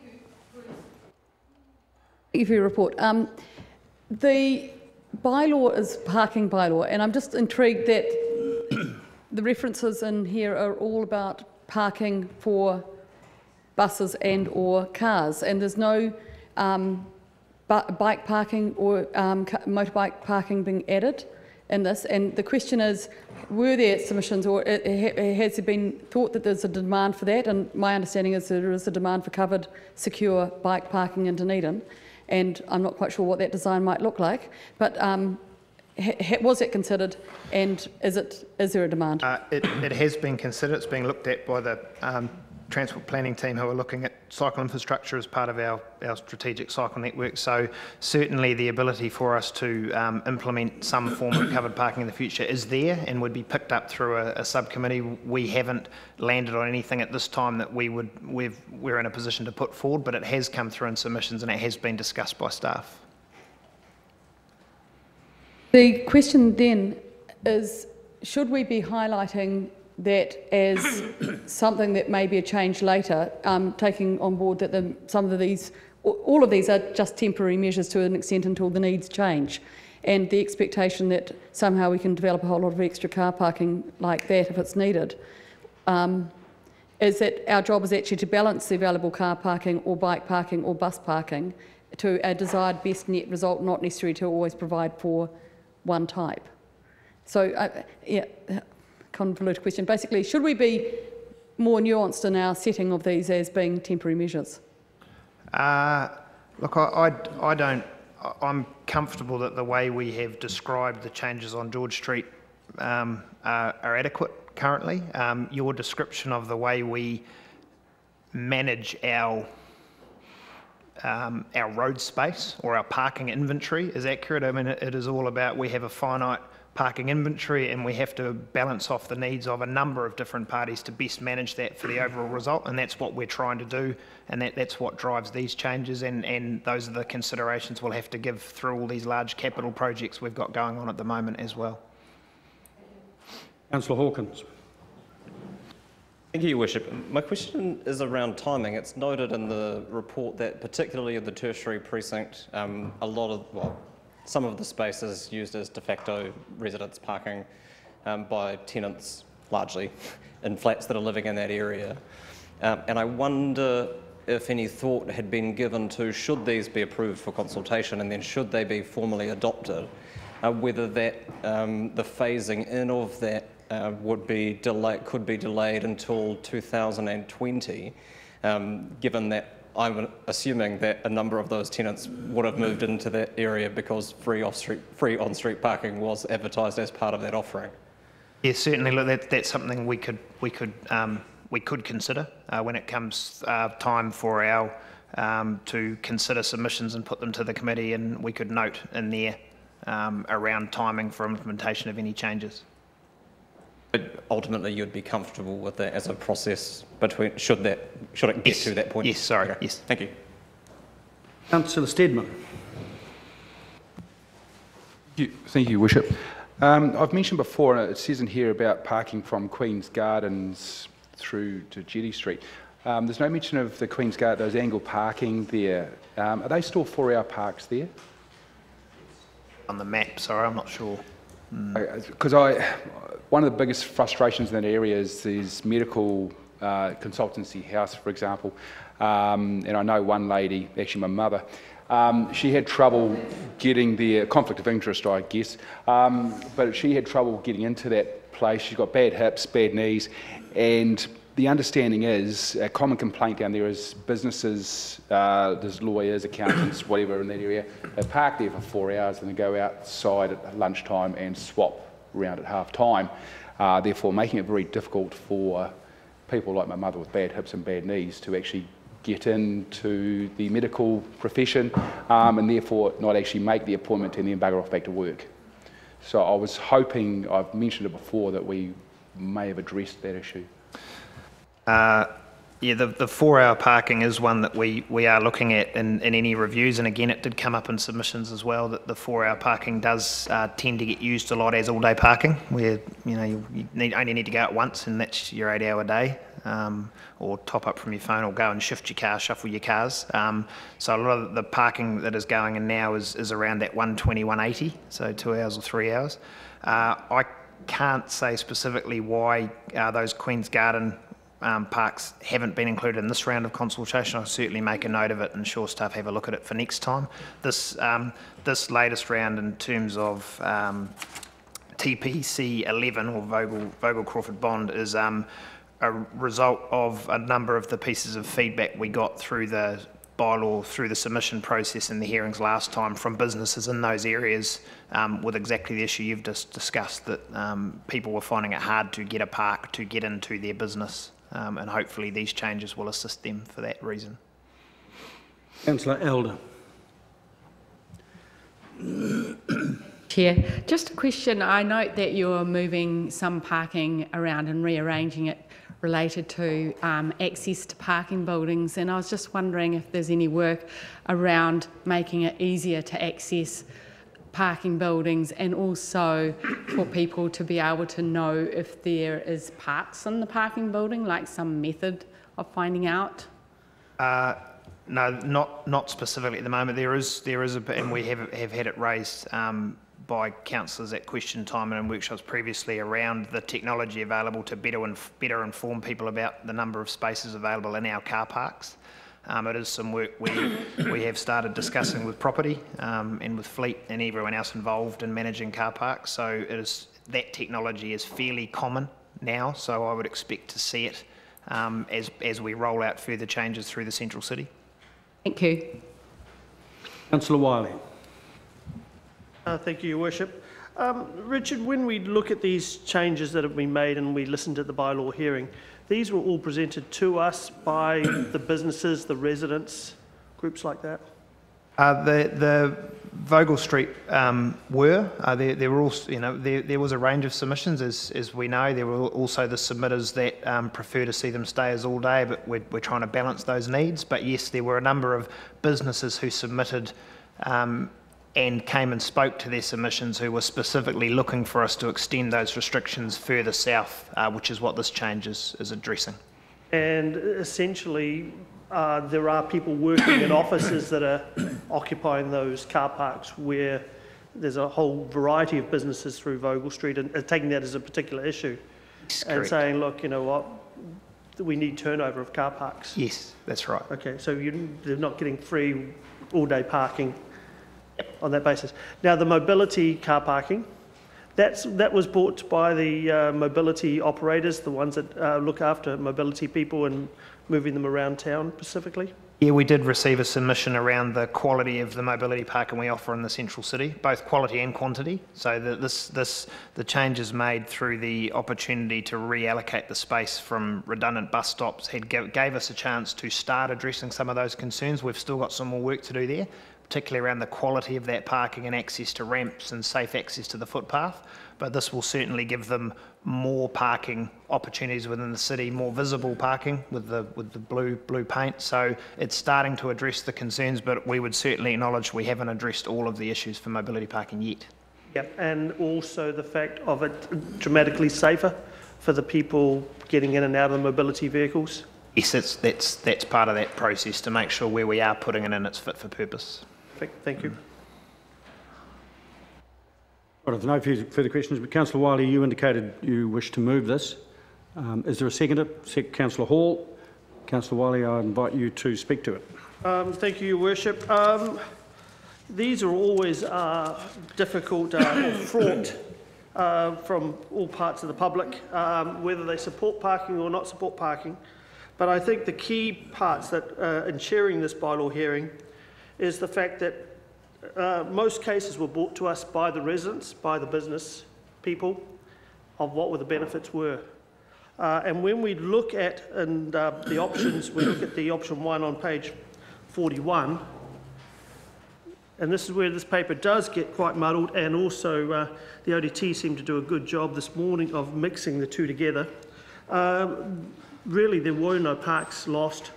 you for your report. The bylaw is parking bylaw, and I'm just intrigued that the references in here are all about parking for buses and or cars, and there's no bike parking or motorbike parking being added in this. And the question is, were there submissions, or has there been thought that there's a demand for that? And my understanding is that there is a demand for covered, secure bike parking in Dunedin, and I'm not quite sure what that design might look like, but was it considered, and is there a demand? It has been considered. It's being looked at by the transport planning team, who are looking at cycle infrastructure as part of our strategic cycle network. So certainly the ability for us to implement some form of covered parking in the future is there and would be picked up through a subcommittee. We haven't landed on anything at this time that we're in a position to put forward, but it has come through in submissions and it has been discussed by staff. The question then is, should we be highlighting that as something that may be a change later, taking on board that all of these are just temporary measures to an extent until the needs change, and the expectation that somehow we can develop a whole lot of extra car parking like that if it's needed, is that our job is actually to balance the available car parking or bike parking or bus parking to a desired best net result, not necessarily to always provide for one type. So, convoluted question. Basically, should we be more nuanced in our setting of these as being temporary measures? Look, I don't I'm comfortable that the way we have described the changes on George Street are adequate currently. Your description of the way we manage our road space or our parking inventory is accurate. I mean, it is all about, we have a finite parking inventory and we have to balance off the needs of a number of different parties to best manage that for the overall result, and that's what we're trying to do, and that's what drives these changes, and those are the considerations we'll have to give through all these large capital projects we've got going on at the moment as well. Councillor Hawkins. Thank you, Your Worship. My question is around timing. It's noted in the report that particularly in the tertiary precinct, some of the space is used as de facto residence parking by tenants, largely, in flats that are living in that area. And I wonder if any thought had been given to, should these be approved for consultation and then should they be formally adopted, whether that the phasing in of that could be delayed until 2020, given that I'm assuming that a number of those tenants would have moved into that area because free on-street parking was advertised as part of that offering. Yes, certainly. Look, that's something we could consider when it comes time for our to consider submissions and put them to the committee, and we could note in there around timing for implementation of any changes. But ultimately, you'd be comfortable with that as a process between should it get to that point? Yes, sorry. Okay. Yes. Thank you. Councillor Steadman. Thank you, Your Worship. I've mentioned before, and it says in here about parking from Queen's Gardens through to Jetty Street. There's no mention of the Queen's Garden, those angle parking there. Are they still 4-hour parks there? On the map, sorry, I'm not sure. Because one of the biggest frustrations in that area is these medical consultancy house, for example. And I know one lady, actually my mother, she had trouble getting there, conflict of interest, I guess, but she had trouble getting into that place. She's got bad hips, bad knees, and the understanding is, a common complaint down there is businesses, there's lawyers, accountants, whatever in that area, they park there for 4 hours and then go outside at lunchtime and swap around at half time, therefore making it very difficult for people like my mother with bad hips and bad knees to actually get into the medical profession and therefore not actually make the appointment and then bugger off back to work. So I was hoping, I've mentioned it before, that we may have addressed that issue. Yeah, the 4-hour parking is one that we are looking at in any reviews, and again it did come up in submissions as well that the 4-hour parking does tend to get used a lot as all-day parking, where you only need to go out once and that's your 8-hour day, or top up from your phone or go and shift your car, shuffle your cars. So a lot of the parking that is going in now is around that 120, 180, so 2 hours or 3 hours. I can't say specifically why those Queen's Garden parks haven't been included in this round of consultation. I'll certainly make a note of it and ensure staff have a look at it for next time. This latest round in terms of TPC 11 or Vogel Crawford Bond is a result of a number of the pieces of feedback we got through the bylaw, through the submission process and the hearings last time from businesses in those areas with exactly the issue you've just discussed, that people were finding it hard to get a park to get into their business. And hopefully these changes will assist them for that reason. Councillor Elder. Chair, just a question. I note that you're moving some parking around and rearranging it related to access to parking buildings, and I was just wondering if there's any work around making it easier to access parking buildings and also for people to be able to know if there is parks in the parking building, like some method of finding out? No, not specifically at the moment. There is a bit, and we have had it raised by councillors at question time and in workshops previously around the technology available to better inform people about the number of spaces available in our car parks. It is some work we have started discussing with property and with fleet and everyone else involved in managing car parks. So that technology is fairly common now. So I would expect to see it as we roll out further changes through the central city. Thank you. Councillor Wiley. Thank you, Your Worship. Richard, when we look at these changes that have been made and we listened to the bylaw hearing, these were all presented to us by the businesses, the residents, groups like that? The Vogel Street were. There were also, there was a range of submissions, as we know. There were also the submitters that prefer to see them stay as all day, but we're trying to balance those needs. But yes, there were a number of businesses who submitted and came and spoke to their submissions who were specifically looking for us to extend those restrictions further south, which is what this change is addressing. And essentially, there are people working in offices that are occupying those car parks where there's a whole variety of businesses through Vogel Street and taking that as a particular issue. Yes, and correct. saying, look, you know what, we need turnover of car parks. Yes, that's right. Okay, so they're not getting free all-day parking on that basis. Now, the mobility car parking, that was bought by the mobility operators, the ones that look after mobility people and moving them around town specifically? Yeah, we did receive a submission around the quality of the mobility parking we offer in the central city, both quality and quantity. So the changes made through the opportunity to reallocate the space from redundant bus stops gave us a chance to start addressing some of those concerns. We've still got some more work to do there, particularly around the quality of that parking and access to ramps and safe access to the footpath. But this will certainly give them more parking opportunities within the city, more visible parking with the blue paint. So it's starting to address the concerns, but we would certainly acknowledge we haven't addressed all of the issues for mobility parking yet. Yep, and also the fact of it dramatically safer for the people getting in and out of the mobility vehicles. Yes, that's part of that process to make sure where we are putting it in, it's fit for purpose. Perfect, thank you. Right, if no further questions, but Councillor Wiley, you indicated you wish to move this. Is there a seconder? Councillor Hall. Councillor Wiley, I invite you to speak to it. Thank you, Your Worship. These are always difficult or fraught from all parts of the public, whether they support parking or not support parking. But I think the key parts that in chairing this bylaw hearing is the fact that most cases were brought to us by the residents, by the business people, of what the benefits were. And when we look at the options, we look at the option 1 on page 41, and this is where this paper does get quite muddled, and also the ODT seemed to do a good job this morning of mixing the two together. Really, there were no parks lost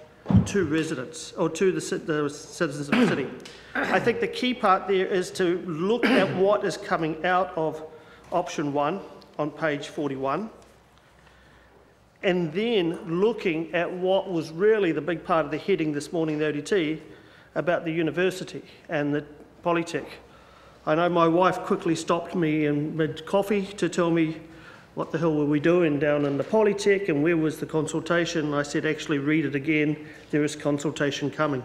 to residents or to the citizens of the city. I think the key part there is to look at what is coming out of option 1 on page 41, and then looking at what was really the big part of the heading this morning, the ODT, about the university and the Polytech. I know my wife quickly stopped me in mid-coffee to tell me what the hell were we doing down in the Polytech and where was the consultation. I said, actually read it again, there is consultation coming.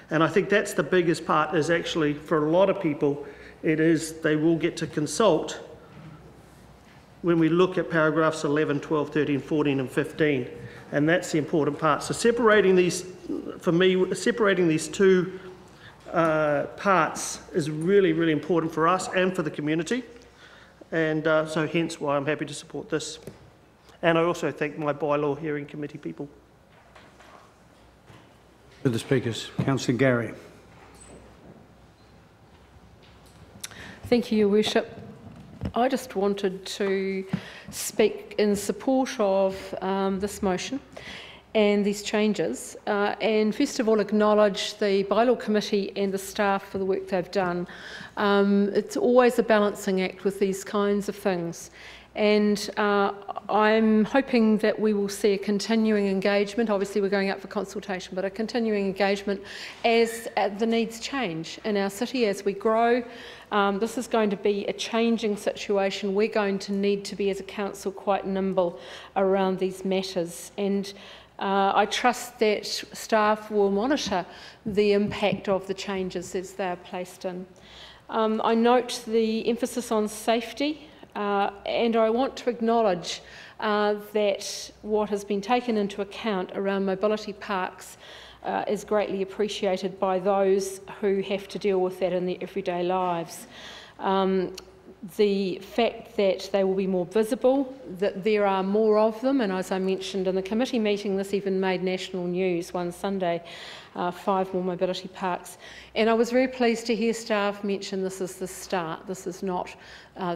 And I think that's the biggest part, is actually for a lot of people, it is they will get to consult when we look at paragraphs 11, 12, 13, 14 and 15. And that's the important part. So separating these, for me, separating these two parts is really, really important for us and for the community. And so hence why I'm happy to support this. And I also thank my bylaw hearing committee people. Further speakers. Councillor Gary. Thank you, Your Worship. I just wanted to speak in support of this motion and these changes, and first of all acknowledge the bylaw committee and the staff for the work they've done. It's always a balancing act with these kinds of things, and I'm hoping that we will see a continuing engagement. Obviously we're going out for consultation, but a continuing engagement as the needs change in our city as we grow. This is going to be a changing situation. We're going to need to be, as a council, quite nimble around these matters, and I trust that staff will monitor the impact of the changes as they are placed in. I note the emphasis on safety, and I want to acknowledge that what has been taken into account around mobility parks is greatly appreciated by those who have to deal with that in their everyday lives. The fact that they will be more visible, that there are more of them, and as I mentioned in the committee meeting, this even made national news one Sunday, 5 more mobility parks. And I was very pleased to hear staff mention this is the start, this is not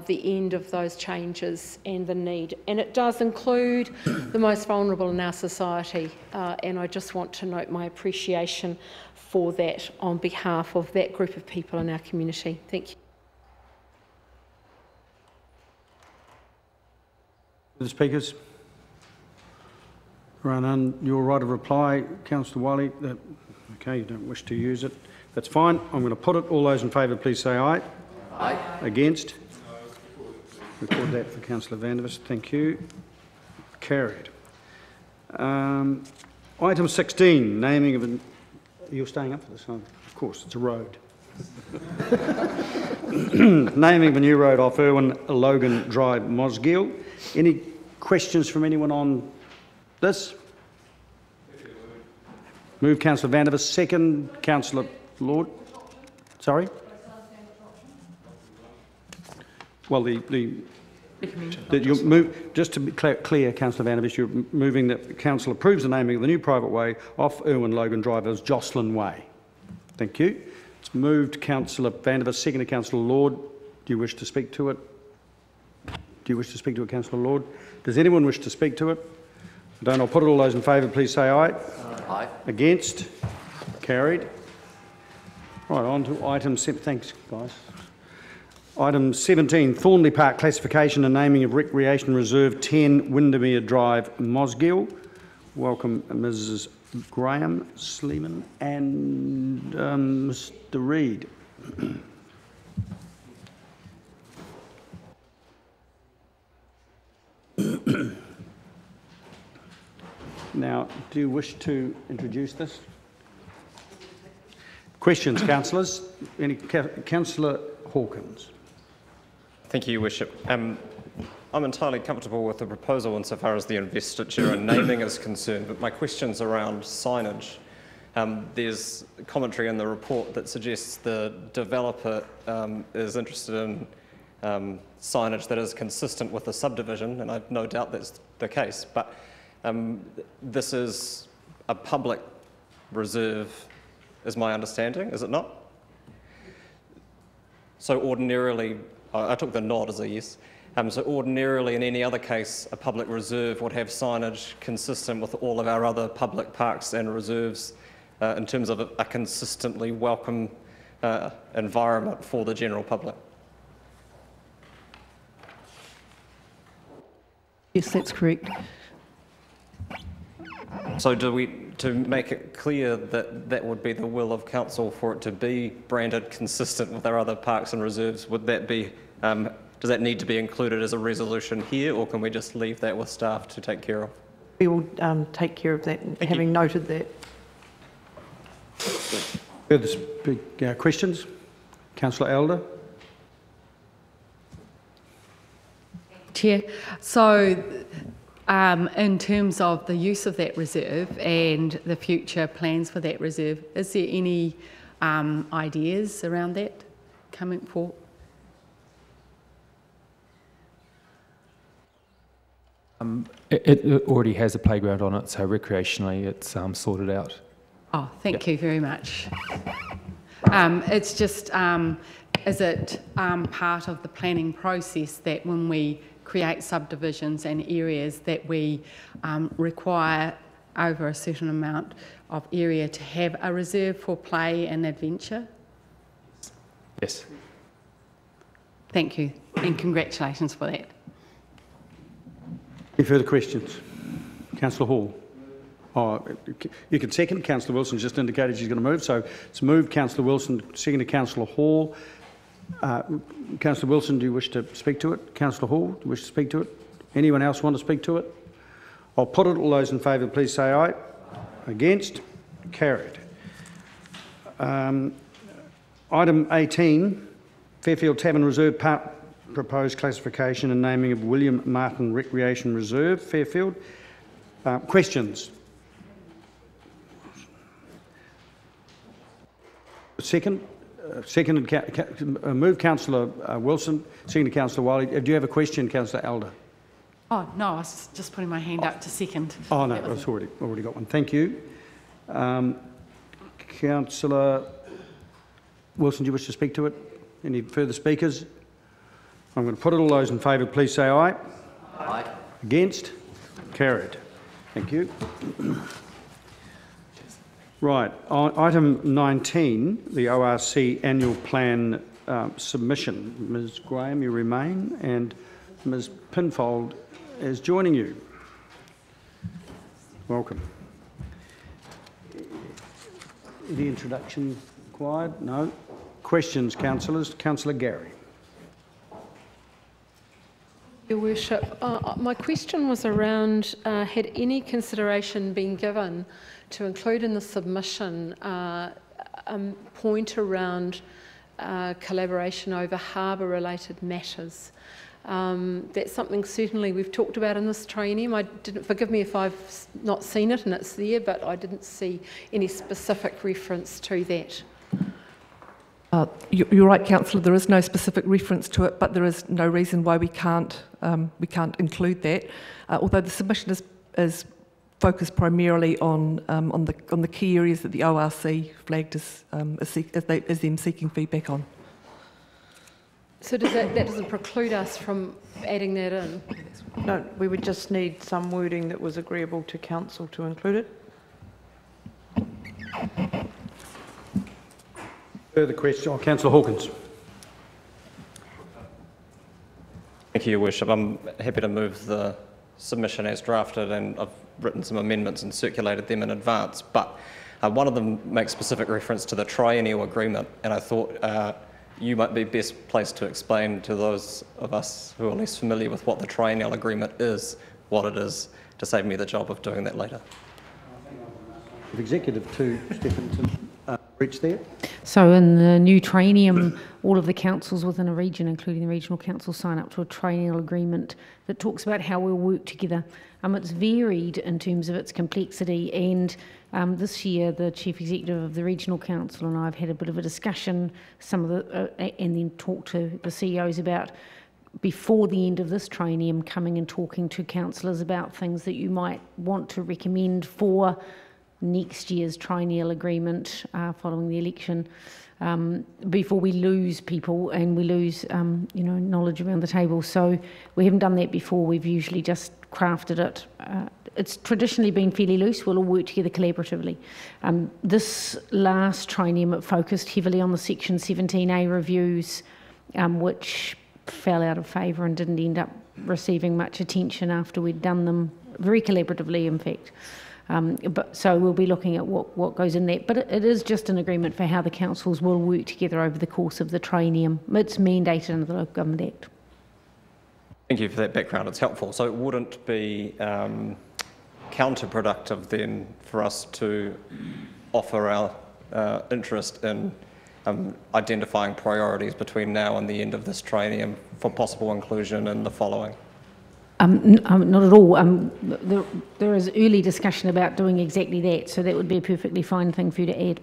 the end of those changes and the need. And it does include the most vulnerable in our society, and I just want to note my appreciation for that on behalf of that group of people in our community. Thank you. The speakers. Right on your right of reply, Councillor Wiley. Okay, you don't wish to use it. That's fine. I'm going to put it. All those in favour, please say aye. Aye. Against? Record that for Councillor Vandervis. Thank you. Carried. Item 16, naming of an... You're staying up for this? Oh, of course, it's a road. Naming of a new road off Irwin-Logan Drive, Mosgiel. Any questions from anyone on this? Move Councillor Vandervis. Second, Councillor Lord. Sorry? Well, you move, just to be clear, Councillor Vandervis, you're moving that Council approves the naming of the new private way off Irwin-Logan Drive as Jocelyn Way. Thank you. It's moved Councillor Vandervis, seconded Councillor Lord. Do you wish to speak to it? Do you wish to speak to it, Councillor Lord? Does anyone wish to speak to it? I don't. I'll put it. All those in favour, please say aye. Aye. Against? Carried. Right, on to item 7. Thanks, guys. Item 17, Thornley Park classification and naming of Recreation Reserve 10 Windermere Drive, Mosgiel. Welcome Mrs Graham, Sleeman and Mr Reid. Now, do you wish to introduce this? Questions, councillors? Any Councillor Hawkins? Thank you, Your Worship. I'm entirely comfortable with the proposal insofar as the investiture and naming is concerned, but my question's around signage. There's commentary in the report that suggests the developer is interested in signage that is consistent with the subdivision, and I've no doubt that's the case, but this is a public reserve, is my understanding, is it not? So ordinarily, I took the nod as a yes, so ordinarily in any other case, a public reserve would have signage consistent with all of our other public parks and reserves in terms of a consistently welcome environment for the general public. Yes, that's correct. So to make it clear that that would be the will of council for it to be branded consistent with our other parks and reserves, would that be, does that need to be included as a resolution here, or can we just leave that with staff to take care of? We will take care of that, having noted that. Further questions? Councillor Elder? Chair, so in terms of the use of that reserve and the future plans for that reserve, is there any ideas around that coming forward? It already has a playground on it, so recreationally it's sorted out. Oh, thank you very much. It's just, is it part of the planning process that when we create subdivisions and areas that we require over a certain amount of area to have a reserve for play and adventure? Yes. Thank you, and congratulations for that. Any further questions? Councillor Hall? Oh, you can second. Councillor Wilson just indicated she's going to move, so it's moved. Councillor Wilson, seconded Councillor Hall. Councillor Wilson, do you wish to speak to it? Councillor Hall, do you wish to speak to it? Anyone else want to speak to it? I'll put it. All those in favour, please say aye. Against? Carried. Item 18, Fairfield Tavern Reserve Park proposed classification and naming of William Martin Recreation Reserve, Fairfield. Questions? Second, Move Councillor Wilson, seconded Councillor Wiley. Do you have a question, Councillor Elder? Oh, no, I was just putting my hand up to second. Oh, no, I've already got one. Thank you. Councillor Wilson, do you wish to speak to it? Any further speakers? I'm going to put it. All those in favour, please say aye. Aye. Against? Carried. Thank you. Right, item 19, the ORC annual plan submission. Ms Graham, you remain, and Ms Pinfold is joining you. Welcome. Any introduction required? No. Questions, councillors? Councillor Gary. Your Worship, my question was around had any consideration been given to include in the submission a point around collaboration over harbour related matters. That's something certainly we've talked about in this triennium. Forgive me if I've not seen it and it's there, but I didn't see any specific reference to that. You're right, Councillor, there is no specific reference to it, but there is no reason why we can't include that. Although the submission is focused primarily on the key areas that the ORC flagged as them seeking feedback on. So that doesn't preclude us from adding that in? No, we would just need some wording that was agreeable to Council to include it. Further question? Oh, Councillor Hawkins. Thank you, Your Worship. I'm happy to move the submission as drafted, and I've written some amendments and circulated them in advance, but one of them makes specific reference to the triennial agreement, and I thought you might be best placed to explain to those of us who are less familiar with what the triennial agreement is, what it is, to save me the job of doing that later. Executive to Stephenson. Reach there. So in the new triennium, all of the councils within a region, including the regional council, sign up to a triennial agreement that talks about how we'll work together. It's varied in terms of its complexity, and this year the chief executive of the regional council and I have had a bit of a discussion, and then talked to the CEOs about, before the end of this triennium, coming and talking to councillors about things that you might want to recommend for next year's triennial agreement following the election, before we lose people and we lose knowledge around the table. So we haven't done that before. We've usually just crafted it. It's traditionally been fairly loose. We'll all work together collaboratively. This last triennium, it focused heavily on the Section 17A reviews, which fell out of favour and didn't end up receiving much attention after we'd done them, very collaboratively in fact. So we'll be looking at what goes in that. But it is just an agreement for how the councils will work together over the course of the triennium. It's mandated under the Local Government Act. Thank you for that background. It's helpful. So it wouldn't be counterproductive then for us to offer our interest in identifying priorities between now and the end of this triennium for possible inclusion in the following? Not at all. There is early discussion about doing exactly that, so that would be a perfectly fine thing for you to add.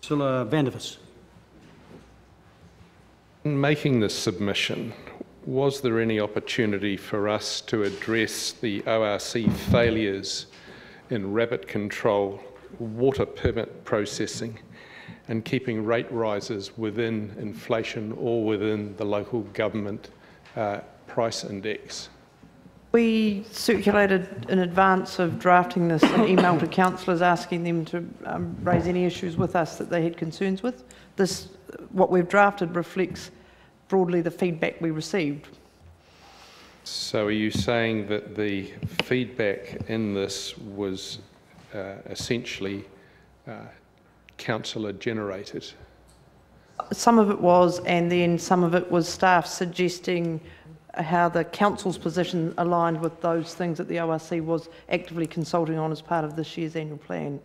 Councillor Vandervis. In making this submission, was there any opportunity for us to address the ORC failures in rabbit control, water permit processing, and keeping rate rises within inflation or within the local government price index? We circulated in advance of drafting this an email to councillors asking them to raise any issues with us that they had concerns with. What we've drafted reflects broadly the feedback we received. So are you saying that the feedback in this was essentially councillor generated? Some of it was, and then some of it was staff suggesting how the council's position aligned with those things that the ORC was actively consulting on as part of this year's annual plan.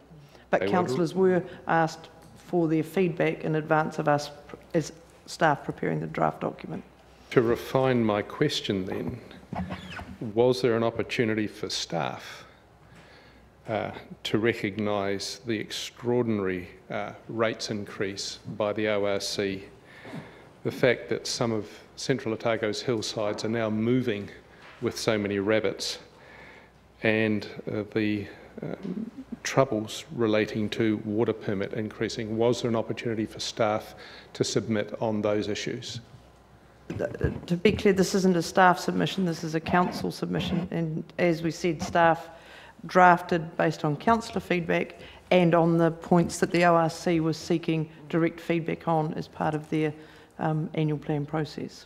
But councillors were asked for their feedback in advance of us as staff preparing the draft document. To refine my question then, was there an opportunity for staff to recognise the extraordinary rates increase by the ORC. The fact that some of Central Otago's hillsides are now moving with so many rabbits, and the troubles relating to water permit increasing. Was there an opportunity for staff to submit on those issues? To be clear, this isn't a staff submission, this is a council submission, and as we said, staff drafted based on councillor feedback and on the points that the ORC was seeking direct feedback on as part of their annual plan process.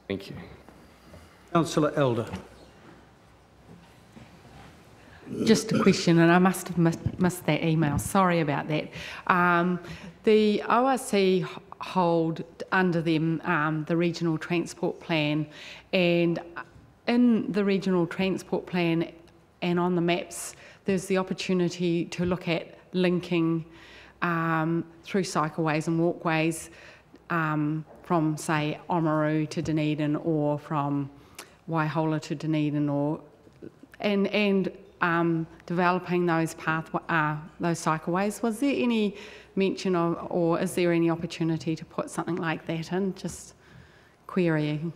Thank you. Councillor Elder. Just a question, and I must have missed that email. Sorry about that. The ORC hold under them the regional transport plan, and in the regional transport plan and on the maps, there's the opportunity to look at linking through cycleways and walkways from, say, Oamaru to Dunedin, or from Waihola to Dunedin, or and developing those those cycleways. Was there any mention of, or is there any opportunity to put something like that in? Just querying.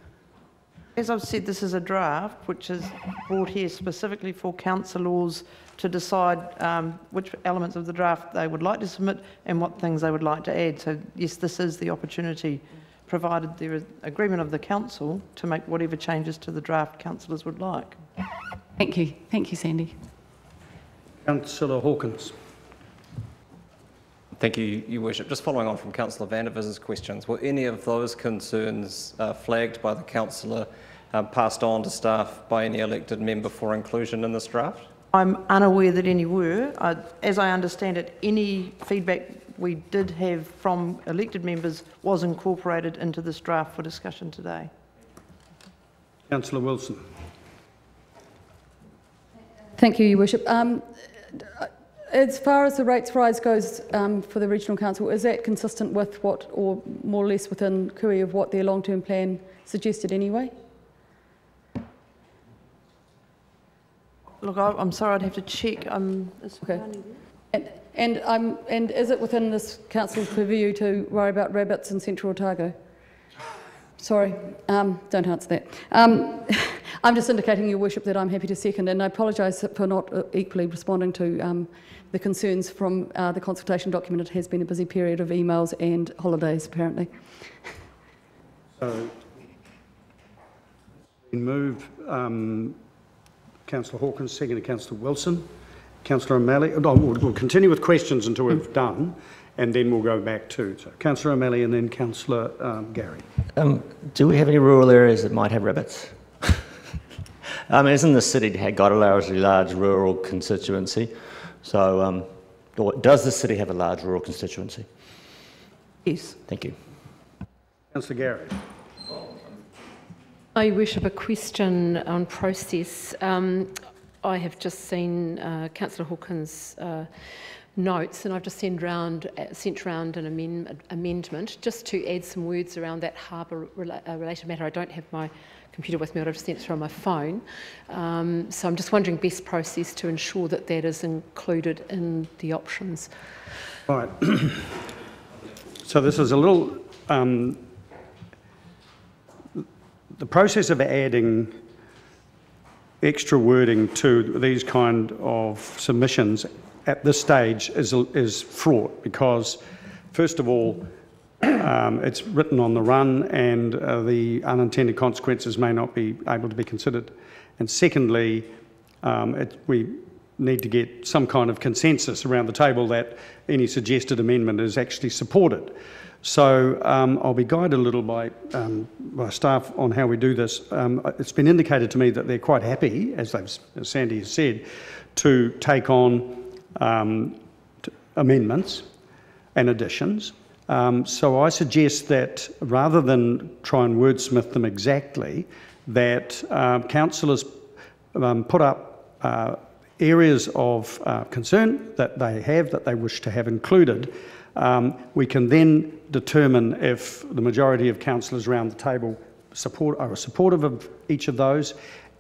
As I've said, this is a draft which is brought here specifically for councillors to decide which elements of the draft they would like to submit and what things they would like to add. So yes, this is the opportunity, provided there is agreement of the council, to make whatever changes to the draft councillors would like. Thank you. Thank you, Sandy. Councillor Hawkins. Thank you, Your Worship. Just following on from Councillor Vandervis's questions, were any of those concerns flagged by the councillor passed on to staff by any elected member for inclusion in this draft? I'm unaware that any were. As I understand it, any feedback we did have from elected members was incorporated into this draft for discussion today. Councillor Wilson. Thank you, Your Worship. As far as the rates rise goes for the Regional Council, is that consistent with what, or more or less within cooey of what their long-term plan suggested anyway? Look, I'm sorry, I'd have to check. Okay. And is it within this council's purview to worry about rabbits in Central Otago? Sorry, don't answer that. I'm just indicating, Your Worship, that I'm happy to second, and I apologise for not equally responding to the concerns from the consultation document. It has been a busy period of emails and holidays, apparently. So, we move Councillor Hawkins, second to Councillor Wilson. Councillor O'Malley. No, we'll continue with questions until we've done, and then we'll go back to Councillor O'Malley and then Councillor Gary. Do we have any rural areas that might have rabbits? Isn't the city got a largely large rural constituency? So, does the city have a large rural constituency? Yes. Thank you. Councillor Gary. I wish of a question on process. I have just seen Councillor Hawkins' notes, and I've just sent round an amendment just to add some words around that harbour-related matter. I don't have my computer with me, but I've sent it through on my phone. So I'm just wondering best process to ensure that that is included in the options. Right. So this is a little... the process of adding extra wording to these kind of submissions at this stage is fraught because, first of all, it's written on the run and the unintended consequences may not be able to be considered. And secondly, we need to get some kind of consensus around the table that any suggested amendment is actually supported. So I'll be guided a little by staff on how we do this. It's been indicated to me that they're quite happy, as Sandy has said, to take on amendments and additions. So I suggest that rather than try and wordsmith them exactly, that councillors put up areas of concern that they wish to have included. We can then determine if the majority of councillors around the table are supportive of each of those,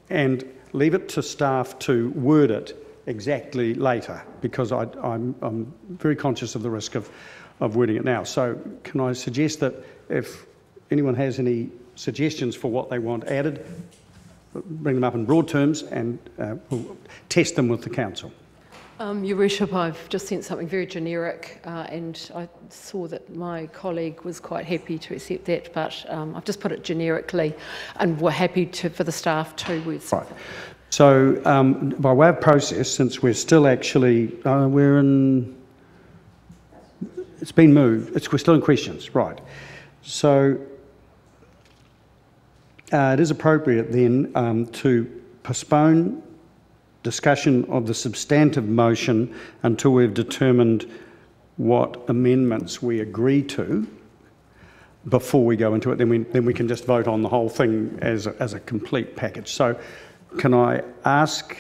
and leave it to staff to word it exactly later, because I'm very conscious of the risk of wording it now. So can I suggest that if anyone has any suggestions for what they want added, bring them up in broad terms and we'll test them with the council. Your Worship, I've just sent something very generic and I saw that my colleague was quite happy to accept that, but I've just put it generically and we're happy for the staff to words. Right. So by way of process, since we're still actually, it's been moved, we're still in questions, right. So it is appropriate then to postpone discussion of the substantive motion until we've determined what amendments we agree to before we go into it. Then we can just vote on the whole thing as a complete package. So can I ask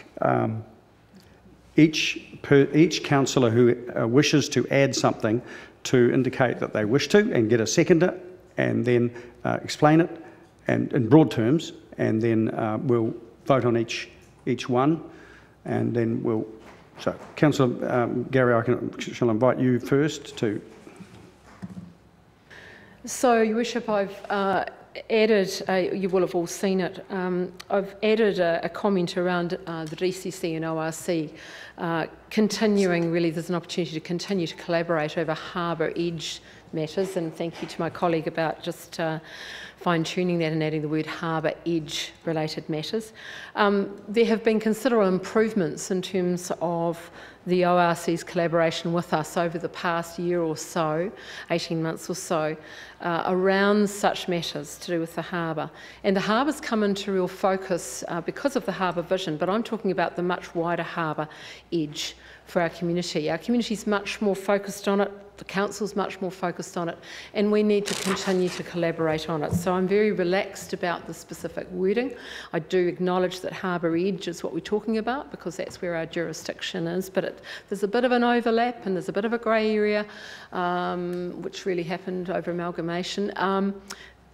each councillor who wishes to add something to indicate that they wish to and get a seconder and then explain it and in broad terms, and then we'll vote on each one. And then so Councillor Gary, shall invite you first to. So, Your Worship, I've added, you will have all seen it, I've added a comment around the DCC and ORC, continuing, really there's an opportunity to continue to collaborate over harbour edge matters, and thank you to my colleague about just fine-tuning that and adding the word harbour edge related matters. There have been considerable improvements in terms of the ORC's collaboration with us over the past year or so, 18 months or so, around such matters to do with the harbour. And the harbour's come into real focus because of the harbour vision, but I'm talking about the much wider harbour edge for our community. Our community's much more focused on it, the council's much more focused on it, and we need to continue to collaborate on it. So I'm very relaxed about the specific wording. I do acknowledge that harbour edge is what we're talking about because that's where our jurisdiction is, but there's a bit of an overlap and there's a bit of a grey area, which really happened over amalgamation.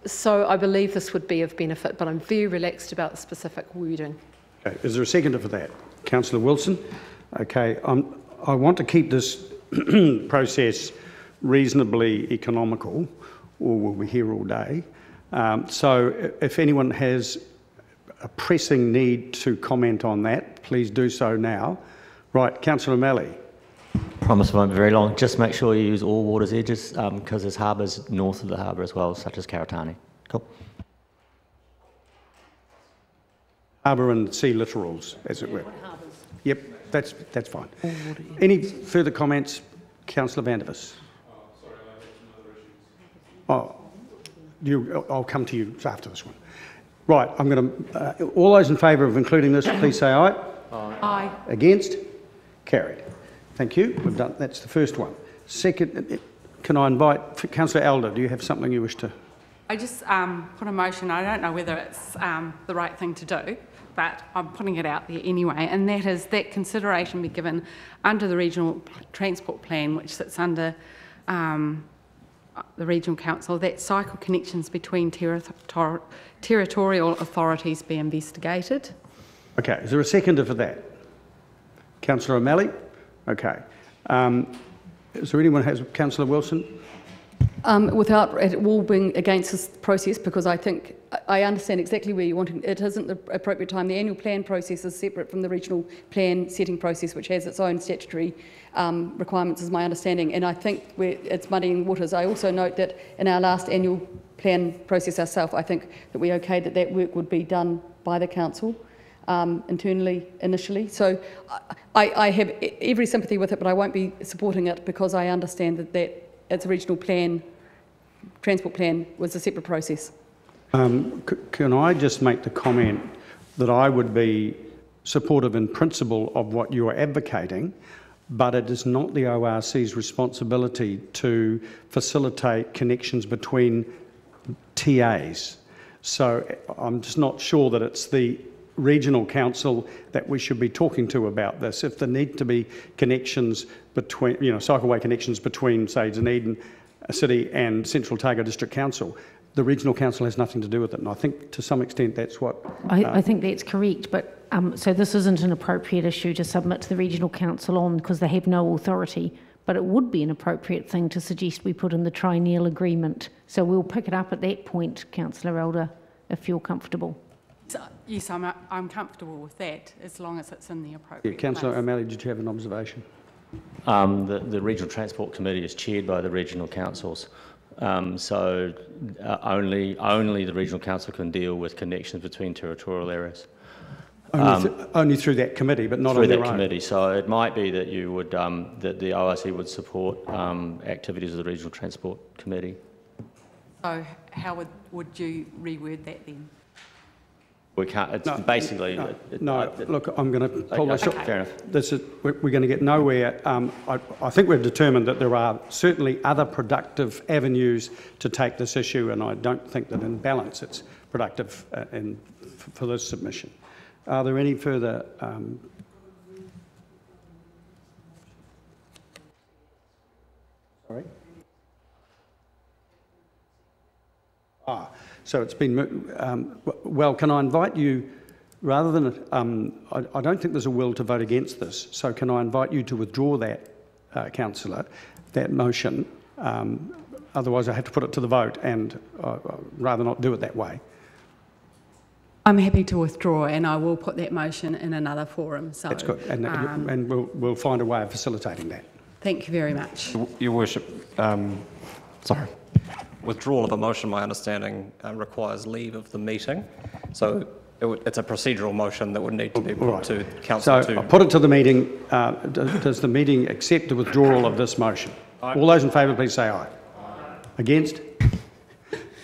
So I believe this would be of benefit, but I'm very relaxed about the specific wording. Okay, is there a seconder for that? Councillor Wilson? Okay, I want to keep this process reasonably economical, or we'll be here all day. So if anyone has a pressing need to comment on that, please do so now. Right, Councillor O'Malley. Promise it won't be very long. Just make sure you use all water's edges because there's harbours north of the harbour as well, such as Karatani. Cool. Harbour and sea littorals, as it were. Yep. That's fine. Any further comments, Councillor Van der Vis? I'll come to you after this one. Right, I'm going to. All those in favour of including this, please say aye. Aye. Aye. Against? Carried. Thank you. We've done. That's the first one. Second, can I invite Councillor Elder? Do you have something you wish to? I just put a motion. I don't know whether it's the right thing to do, but I'm putting it out there anyway, and that is that consideration be given under the Regional Transport Plan, which sits under the Regional Council, that cycle connections between territorial authorities be investigated. Okay, is there a seconder for that? Councillor O'Malley? Okay. Is there anyone who has, Councillor Wilson? Without it all being against this process, because I think I understand exactly where you're wanting. It isn't the appropriate time. The annual plan process is separate from the regional plan setting process, which has its own statutory requirements, is my understanding. And I think it's muddying waters. I also note that in our last annual plan process ourselves, I think that we okayed that work would be done by the council internally initially. So I have every sympathy with it, but I won't be supporting it because I understand that it's a regional plan, transport plan was a separate process. Can I just make the comment that I would be supportive in principle of what you are advocating, but it is not the ORC's responsibility to facilitate connections between TAs. So I'm just not sure that it's the regional council that we should be talking to about this. If there need to be connections between, cycleway connections between, say, Dunedin City and Central Otago District Council, the regional council has nothing to do with it, and I think to some extent that's what... I think that's correct, but so this isn't an appropriate issue to submit to the regional council on because they have no authority, but it would be an appropriate thing to suggest we put in the triennial agreement. So we'll pick it up at that point, Councillor Elder, if you're comfortable. So, yes, I'm comfortable with that, as long as it's in the appropriate Councillor place. O'Malley, did you have an observation? The Regional Transport Committee is chaired by the regional councils. So only the regional council can deal with connections between territorial areas. Only through that committee, but not through on their that own. committee. So it might be that you would that the ORC would support activities of the Regional Transport Committee. So how would you reword that then? We can't. It's basically. Look, I'm going to pull this. Okay. Fair enough. We're going to get nowhere. I think we've determined that there are certainly other productive avenues to take this issue, and I don't think that in balance it's productive for this submission. Are there any further? Sorry. So it's been, well, can I invite you, rather than, I don't think there's a will to vote against this, so can I invite you to withdraw that, councillor, that motion? Otherwise I have to put it to the vote, and I'd rather not do it that way. I'm happy to withdraw, and I will put that motion in another forum. So that's good, and we'll find a way of facilitating that. Thank you very much. Your Worship, sorry. Withdrawal of a motion, my understanding, requires leave of the meeting. So it's a procedural motion that would need to be put to council. So I'll put it to the meeting. Does the meeting accept the withdrawal of this motion? Aye. All those in favour, please say aye. Against?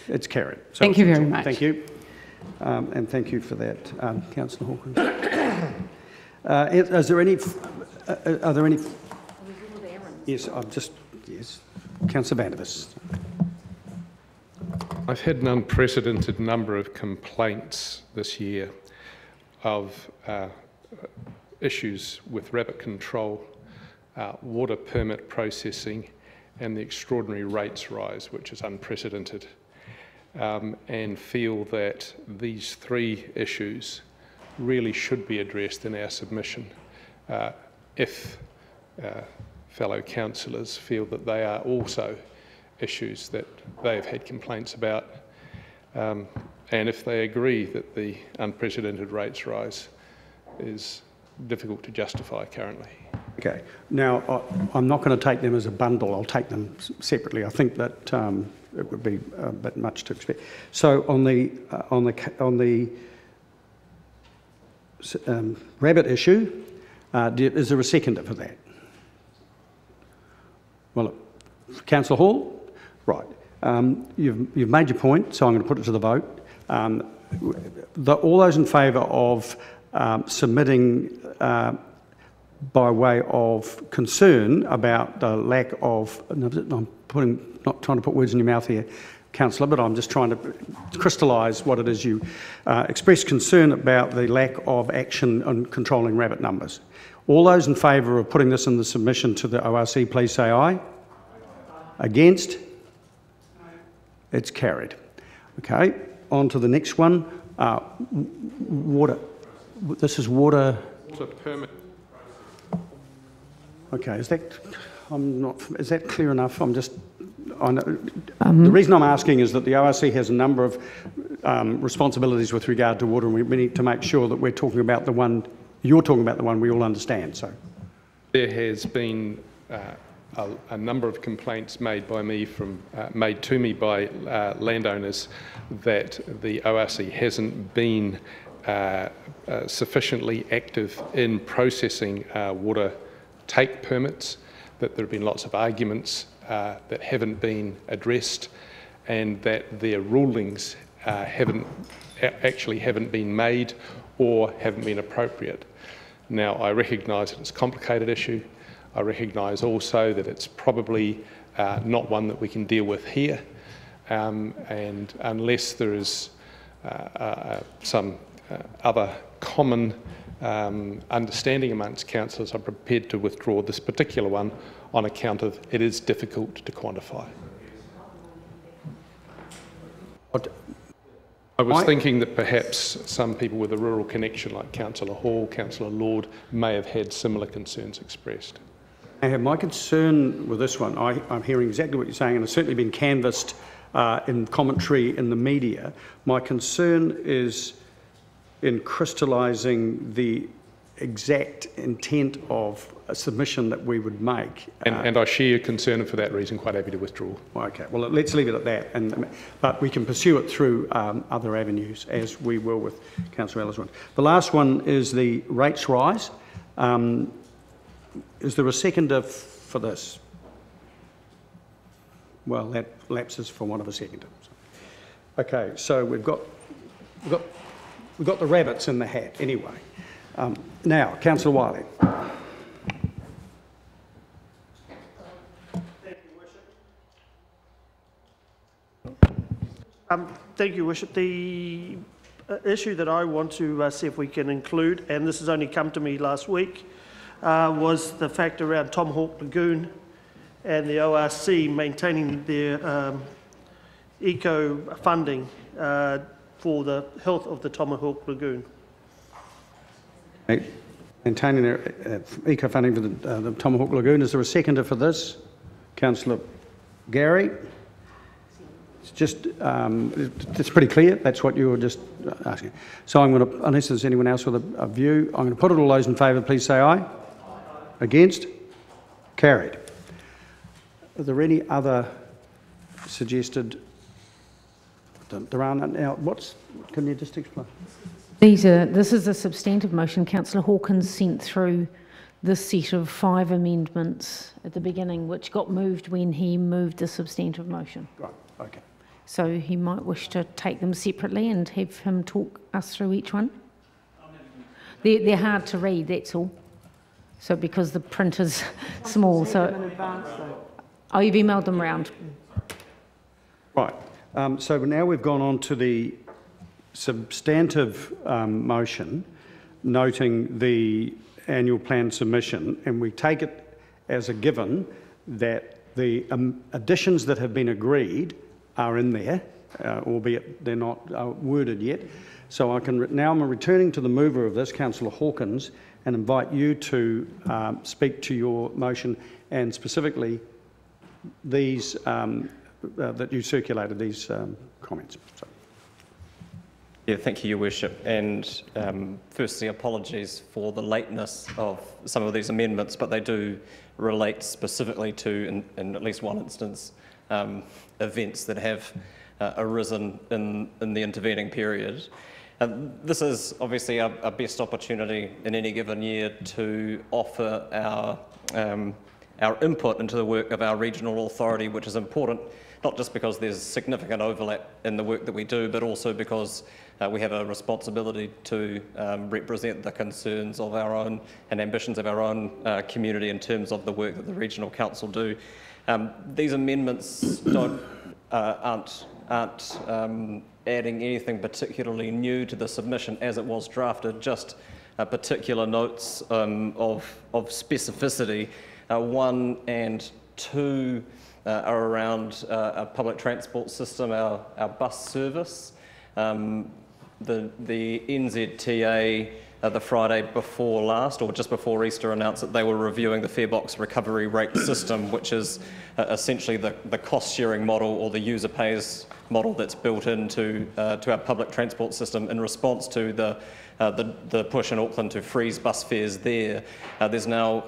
It's carried. So thank you very much. Thank you. And thank you for that, Councillor Hawkins. Is there any? Are there any? Yes, yes, Councillor Vandervis. I've had an unprecedented number of complaints this year of issues with rabbit control, water permit processing, and the extraordinary rates rise, which is unprecedented, and feel that these three issues really should be addressed in our submission if fellow councillors feel that they are also issues that they have had complaints about, and if they agree that the unprecedented rates rise is difficult to justify currently. Okay. Now, I'm not going to take them as a bundle. I'll take them separately. I think that it would be a bit much to expect. So on the rabbit issue, is there a seconder for that? Well, Councillor Hall. Right. You've made your point, so I'm going to put it to the vote. All those in favour of submitting by way of concern about the lack of, I'm not trying to put words in your mouth here, Councillor, but I'm just trying to crystallise what it is you express concern about the lack of action on controlling rabbit numbers. All those in favour of putting this in the submission to the ORC, please say aye. Against? It's carried. Okay, on to the next one. Water. This is water. Water permit. Okay, is that clear enough? I know, the reason I'm asking is that the ORC has a number of responsibilities with regard to water, and we need to make sure that we're talking about the one, you're talking about the one we all understand. So there has been a number of complaints made to me by landowners that the ORC hasn't been sufficiently active in processing water take permits, that there have been lots of arguments that haven't been addressed, and that their rulings haven't been made or haven't been appropriate. Now, I recognise that it's a complicated issue. I recognise also that it's probably not one that we can deal with here, and unless there is some other common understanding amongst councillors, I'm prepared to withdraw this particular one on account of it is difficult to quantify. I was thinking that perhaps some people with a rural connection, like Councillor Hall, Councillor Lord, may have had similar concerns expressed. My concern with this one, I'm hearing exactly what you're saying, and it's certainly been canvassed in commentary in the media. My concern is in crystallising the exact intent of a submission that we would make. And I share your concern, and for that reason, quite happy to withdraw. Okay, well, let's leave it at that, but we can pursue it through other avenues, as we will with Councillor Ellis' one. The last one is the rates rise. Is there a seconder for this? Well, that lapses for one of a seconder. Okay, so we've got the rabbits in the hat anyway. Now, Councillor Wiley. Thank you, Worship. The issue that I want to see if we can include, and this has only come to me last week, was the fact around Tomahawk Lagoon and the ORC maintaining their eco funding for the health of the Tomahawk Lagoon. Maintaining their eco funding for the Tomahawk Lagoon. Is there a seconder for this? Councillor Gary? It's just, it's pretty clear. That's what you were just asking. So I'm going to, unless there's anyone else with a view, I'm going to put it. All those in favour, please say aye. Against? Carried. Are there any other suggested? There are none. Now, can you just explain? This is a substantive motion. Councillor Hawkins sent through this set of 5 amendments at the beginning, which got moved when he moved the substantive motion. Right, okay. So he might wish to take them separately and have him talk us through each one. They're hard to read, that's all. So because the print is small, so... Oh, you've emailed them round. Right. So now we've gone on to the substantive motion, noting the annual plan submission, and we take it as a given that the additions that have been agreed are in there, albeit they're not worded yet. So now I'm returning to the mover of this, Councillor Hawkins, and invite you to speak to your motion and specifically these that you circulated, these comments. So. Yeah, thank you, Your Worship. And firstly, apologies for the lateness of some of these amendments, but they do relate specifically to, in at least one instance, events that have arisen in the intervening period. This is obviously our best opportunity in any given year to offer our input into the work of our regional authority, which is important, not just because there's significant overlap in the work that we do, but also because we have a responsibility to represent the concerns of our own and ambitions of our own community in terms of the work that the Regional Council do. These amendments aren't adding anything particularly new to the submission as it was drafted, just particular notes of specificity. 1 and 2 are around our public transport system, our bus service. The NZTA the Friday before last, or just before Easter, announced that they were reviewing the farebox recovery rate system, which is essentially the cost-sharing model or the user pays model that's built into to our public transport system in response to the push in Auckland to freeze bus fares there. There's now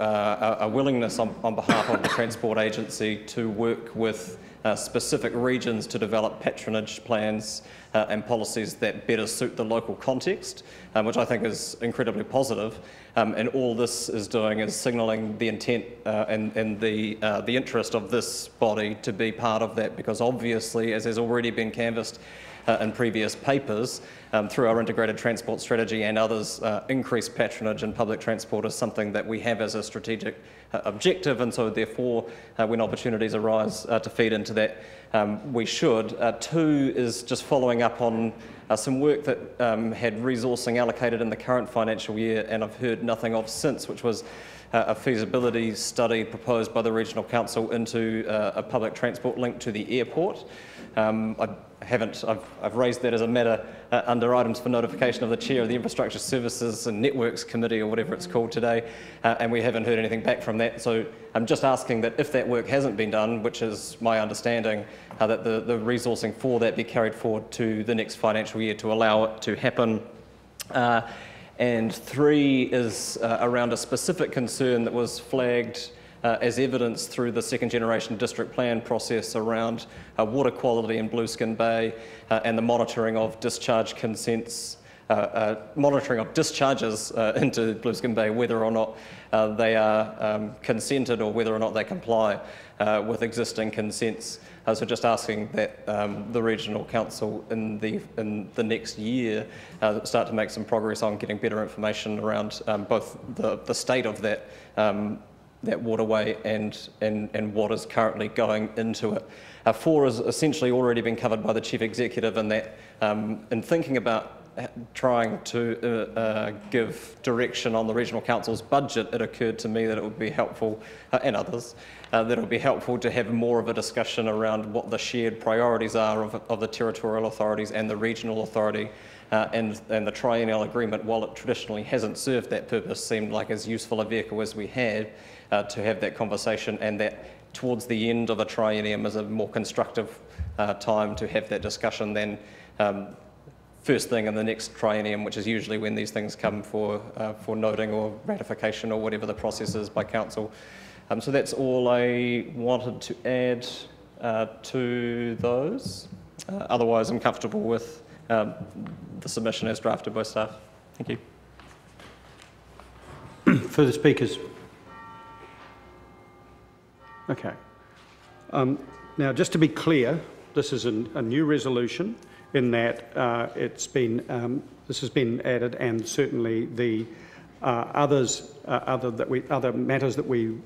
a willingness on behalf of the Transport Agency to work with specific regions to develop patronage plans and policies that better suit the local context, which I think is incredibly positive. And all this is doing is signalling the intent and the interest of this body to be part of that, because obviously, as has already been canvassed in previous papers, through our integrated transport strategy and others, increased patronage in public transport is something that we have as a strategic objective, and so therefore when opportunities arise to feed into that, we should. 2 is just following up on some work that had resourcing allocated in the current financial year and I've heard nothing of since, which was a feasibility study proposed by the Regional Council into a public transport link to the airport. I've raised that as a matter under items for notification of the Chair of the Infrastructure Services and Networks Committee, or whatever it's called today, and we haven't heard anything back from that. So I'm just asking that if that work hasn't been done, which is my understanding, that the resourcing for that be carried forward to the next financial year to allow it to happen. And 3 is around a specific concern that was flagged as evidence through the second generation district plan process around water quality in Blueskin Bay and the monitoring of discharge consents, monitoring of discharges into Blueskin Bay, whether or not they are consented or whether or not they comply with existing consents. So just asking that the Regional Council in the next year start to make some progress on getting better information around both the state of that waterway and what is currently going into it. 4 has essentially already been covered by the Chief Executive, and that in thinking about trying to give direction on the Regional Council's budget, it occurred to me that it would be helpful, and others, that it would be helpful to have more of a discussion around what the shared priorities are of the territorial authorities and the regional authority, and the triennial agreement, while it traditionally hasn't served that purpose, seemed like as useful a vehicle as we had to have that conversation, and that towards the end of a triennium is a more constructive time to have that discussion than first thing in the next triennium, which is usually when these things come for noting or ratification or whatever the process is by council. So that's all I wanted to add to those. Otherwise, I'm comfortable with the submission as drafted by staff. Thank you. Further speakers? Okay. Now, just to be clear, this is a new resolution in that this has been added, and certainly the other matters that we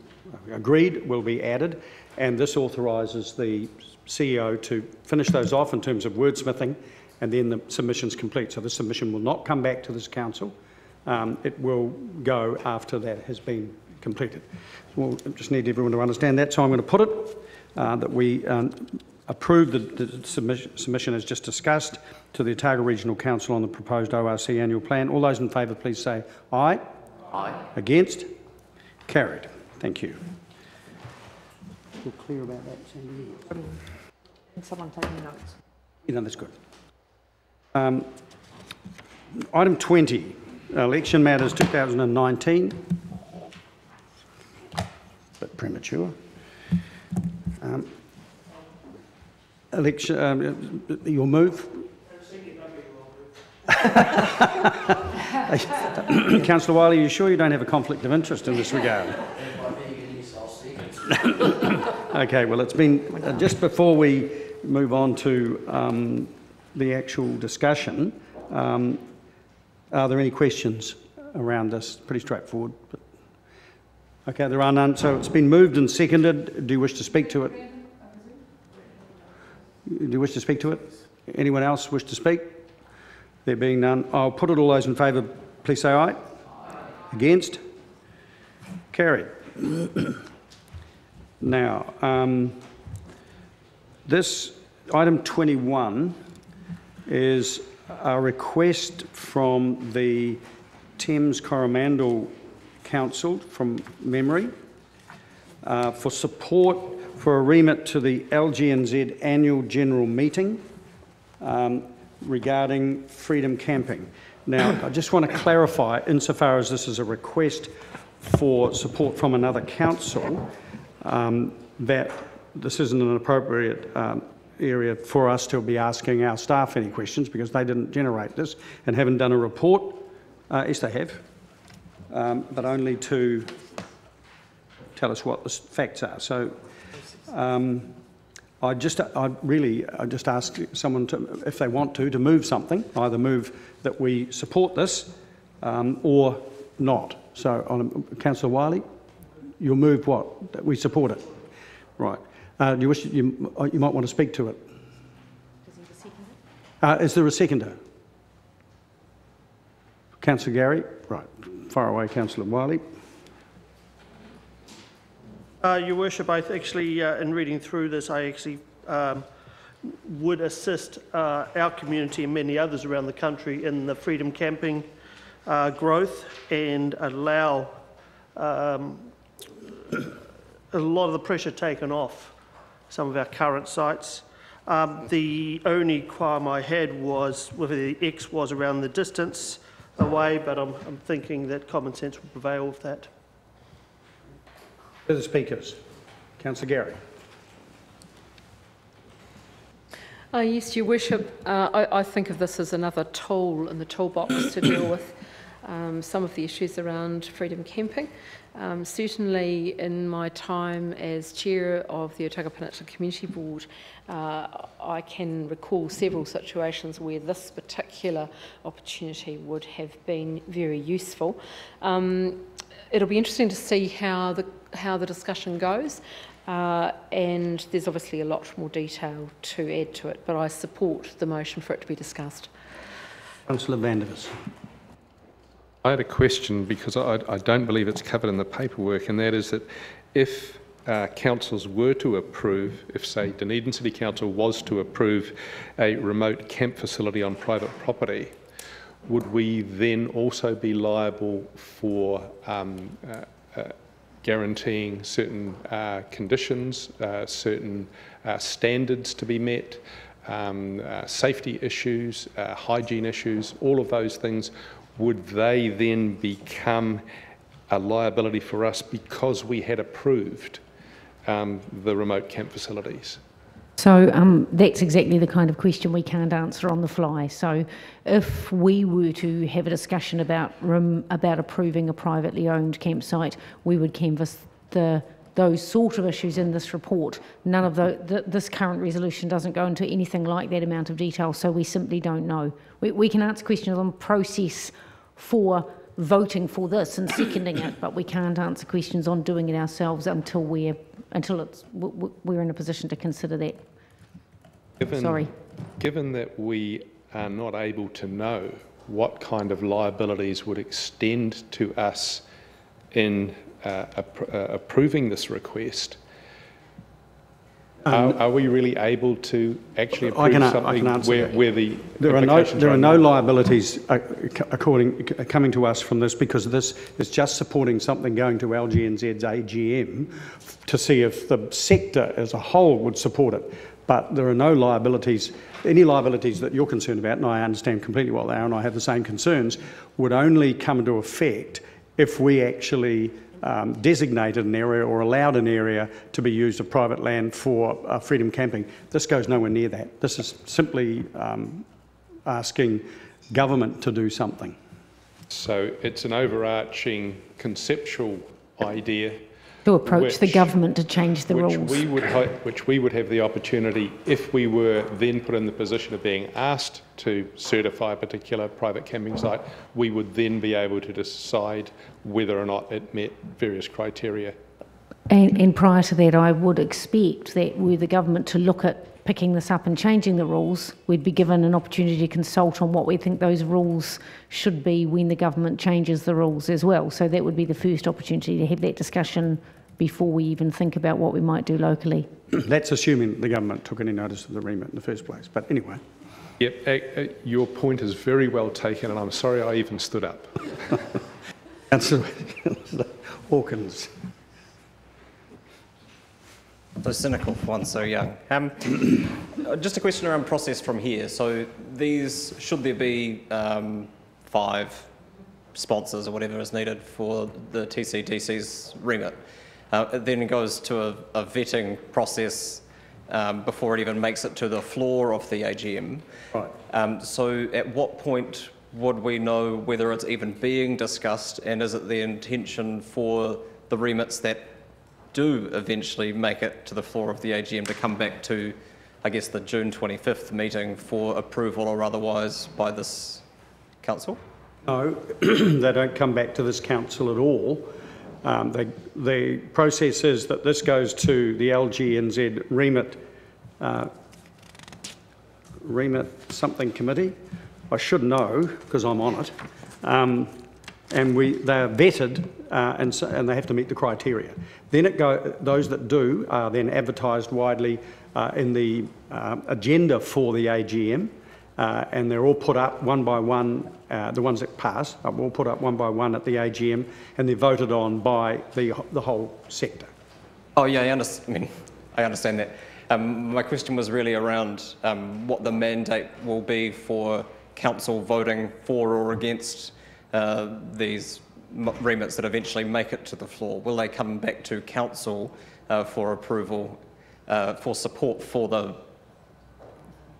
agreed will be added, and this authorises the CEO to finish those off in terms of wordsmithing, and then the submission's complete. So the submission will not come back to this council. It will go after that has been completed. We'll just need everyone to understand that. So I'm going to put it that we approve the submission as just discussed to the Otago Regional Council on the proposed ORC annual plan. All those in favour, please say aye. Aye. Against? Carried. Thank you. Feel clear about that, Sandy? And someone taking notes. Yeah, no, that's good. Item 20, Election Matters 2019. A bit premature. Your move? Councillor Wiley, are you sure you don't have a conflict of interest in this regard? Okay, well, it's been just before we move on to the actual discussion. Are there any questions around this? Pretty straightforward. But okay, there are none. So it's been moved and seconded. Do you wish to speak to it? Do you wish to speak to it? Anyone else wish to speak? There being none, I'll put it. All those in favour, please say aye. Aye. Against? Carried. Now, this item 21 is a request from the Thames Coromandel Council, from memory, for support for a remit to the LGNZ annual general meeting regarding freedom camping. Now, I just want to clarify, insofar as this is a request for support from another council, that this isn't an appropriate area for us to be asking our staff any questions, because they didn't generate this and haven't done a report. Yes, they have, but only to tell us what the facts are. So I just ask someone to, if they want to move something, either move that we support this or not. So, Councillor Wiley, you'll move what? That we support it. Right. You might want to speak to it. Is there a seconder? Councillor Gary? Right. Far away, Councillor Wiley. Your Worship, in reading through this, I actually would assist our community and many others around the country in the freedom camping growth and allow a lot of the pressure taken off some of our current sites. The only qualm I had was whether the X was around the distance away, but I'm thinking that common sense will prevail with that. Further speakers. Councillor Gary. Yes, Your Worship, I think of this as another tool in the toolbox to deal with some of the issues around freedom camping. Certainly in my time as chair of the Otago Peninsula Community Board, I can recall several situations where this particular opportunity would have been very useful. It'll be interesting to see how the discussion goes, and there's obviously a lot more detail to add to it, but I support the motion for it to be discussed. Councillor Vandevers. I had a question because I don't believe it's covered in the paperwork, and that is that if councils were to approve, if say Dunedin City Council was to approve a remote camp facility on private property, would we then also be liable for guaranteeing certain conditions, certain standards to be met, safety issues, hygiene issues, all of those things? Would they then become a liability for us because we had approved the remote camp facilities? So that's exactly the kind of question we can't answer on the fly. So if we were to have a discussion about approving a privately owned campsite, we would canvass those sort of issues in this report. None of this current resolution doesn't go into anything like that amount of detail, so we simply don't know. We can answer questions on process for voting for this and seconding it, but we can't answer questions on doing it ourselves until we're in a position to consider that. Given that we are not able to know what kind of liabilities would extend to us in approving this request, are we really able to actually approve something where the there are no liabilities coming to us from this, because this is just supporting something going to LGNZ's AGM to see if the sector as a whole would support it. But there are no liabilities. Any liabilities that you're concerned about, and I understand completely what they are, and I have the same concerns, would only come into effect if we actually designated an area or allowed an area to be used of private land for freedom camping. This goes nowhere near that. This is simply asking government to do something. So it's an overarching conceptual idea to approach the government to change the rules. Which we would have the opportunity, if we were then put in the position of being asked to certify a particular private camping site, we would then be able to decide whether or not it met various criteria. And prior to that, I would expect that were the government to look at picking this up and changing the rules, we'd be given an opportunity to consult on what we think those rules should be when the government changes the rules as well. So that would be the first opportunity to have that discussion before we even think about what we might do locally. That's assuming the government took any notice of the remit in the first place. But anyway. Yep, your point is very well taken, and I'm sorry I even stood up. Councillor Hawkins. So cynical for one so young. Just a question around process from here. So these, should there be 5 sponsors or whatever is needed for the TCDC's remit, it then goes to a vetting process before it even makes it to the floor of the AGM. Right. So at what point would we know whether it's even being discussed, and is it the intention for the remits that do eventually make it to the floor of the AGM to come back to, I guess, the June 25th meeting for approval or otherwise by this council? No, they don't come back to this council at all. The process is that this goes to the LGNZ remit something committee. I should know because I'm on it. and they are vetted, and they have to meet the criteria. Then those that do are then advertised widely in the agenda for the AGM, and they're all put up one by one. The ones that pass are all put up one by one at the AGM, and they're voted on by the whole sector. Oh yeah, I understand that. My question was really around what the mandate will be for council voting for or against these remits that eventually make it to the floor. Will they come back to council for approval, for support for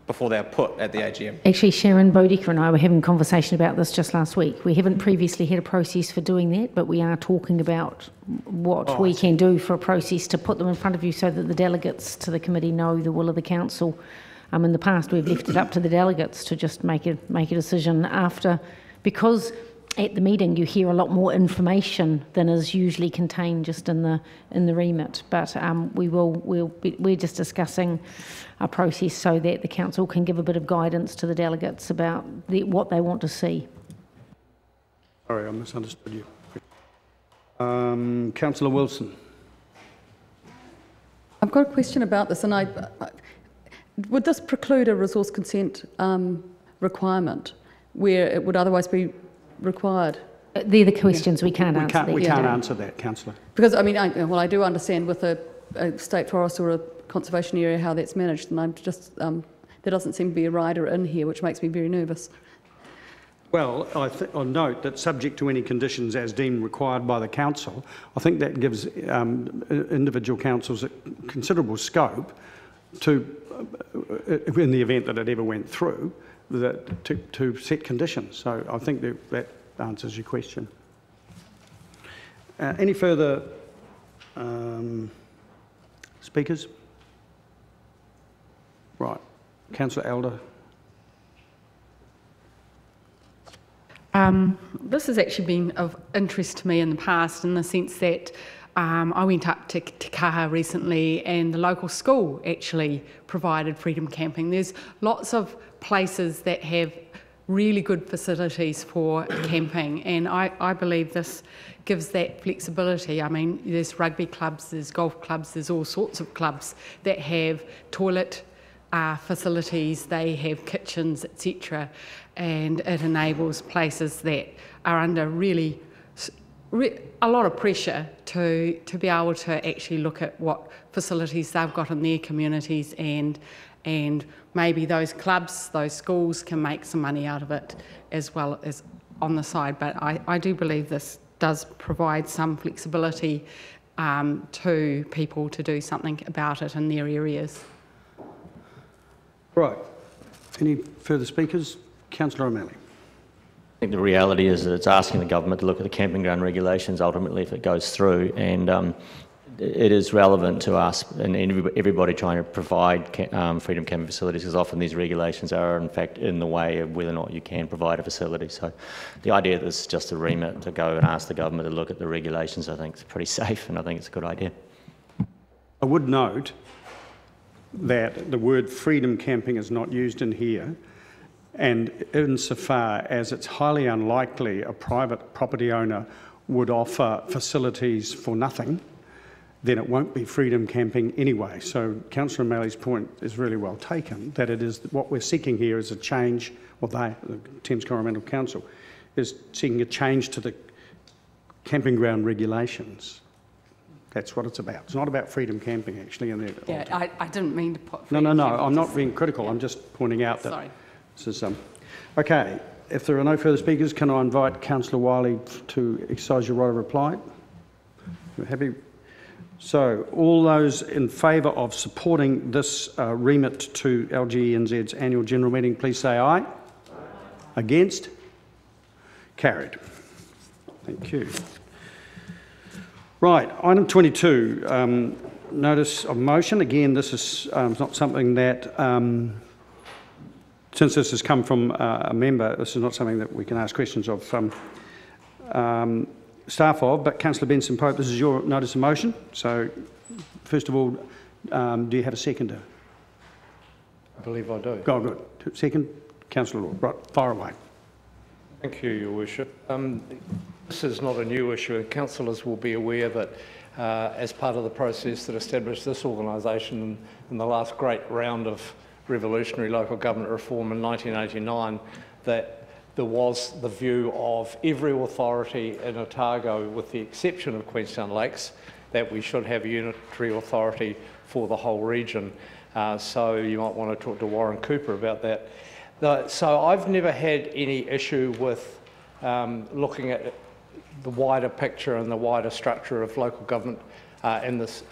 before they're put at the AGM? Actually, Sharon Bodecker and I were having a conversation about this just last week. We haven't previously had a process for doing that, but we are talking about what we can do for a process to put them in front of you so that the delegates to the committee know the will of the council. In the past, we've left it up to the delegates to just make a decision after, because at the meeting you hear a lot more information than is usually contained just in the remit. But we're just discussing a process so that the council can give a bit of guidance to the delegates about what they want to see. Sorry, I misunderstood you. Councillor Wilson. I've got a question about this, and would this preclude a resource consent requirement where it would otherwise be required? They're the questions we can't answer. We can't answer that, Councillor. Because, I do understand with a state forest or a conservation area how that's managed, and I'm just, there doesn't seem to be a rider in here, which makes me very nervous. Well, I'll note that subject to any conditions as deemed required by the council, I think that gives individual councils a considerable scope to, in the event that it ever went through, to set conditions. So I think that answers your question. Any further speakers? Right. Councillor Elder. This has actually been of interest to me in the past, in the sense that I went up to Te Kaha recently, and the local school actually provided freedom camping. There's lots of places that have really good facilities for camping, and I believe this gives that flexibility. I mean, there's rugby clubs, there's golf clubs, there's all sorts of clubs that have toilet facilities, they have kitchens, etc., and it enables places that are under really a lot of pressure to be able to actually look at what facilities they've got in their communities, and maybe those clubs, those schools can make some money out of it as well as on the side. But I do believe this does provide some flexibility to people to do something about it in their areas. Right. Any further speakers? Councillor O'Malley. I think the reality is that it's asking the government to look at the camping ground regulations ultimately if it goes through, and it is relevant to us and everybody trying to provide freedom camping facilities, because often these regulations are in fact in the way of whether or not you can provide a facility. So the idea that it's just a remit to go and ask the government to look at the regulations, I think is pretty safe, and I think it's a good idea. I would note that the word freedom camping is not used in here, and insofar as it's highly unlikely a private property owner would offer facilities for nothing, then it won't be freedom camping anyway. So Councillor O'Malley's point is really well taken, that it is what we're seeking here is a change, or the Thames Coromandel Council is seeking a change to the camping ground regulations. That's what it's about. It's not about freedom camping, actually. Yeah, I didn't mean to put No, I'm not being critical. I'm just pointing out that sorry. This is okay. If there are no further speakers, can I invite Councillor Wiley to exercise your right of reply? You're happy? So, all those in favour of supporting this remit to LGNZ's annual general meeting, please say aye. Aye. Against? Carried. Thank you. Right, item 22, notice of motion. Again, this is not something that, since this has come from a member, this is not something that we can ask questions of staff of, but Councillor Benson-Pope, this is your notice of motion. So, first of all, do you have a seconder? I believe I do. Oh, good. Second, Councillor Lord. Right, fire away. Thank you, Your Worship. This is not a new issue, and councillors will be aware that as part of the process that established this organisation in the last great round of revolutionary local government reform in 1989, that there was the view of every authority in Otago, with the exception of Queenstown Lakes, that we should have a unitary authority for the whole region. So you might want to talk to Warren Cooper about that. So I've never had any issue with looking at the wider picture and the wider structure of local government in this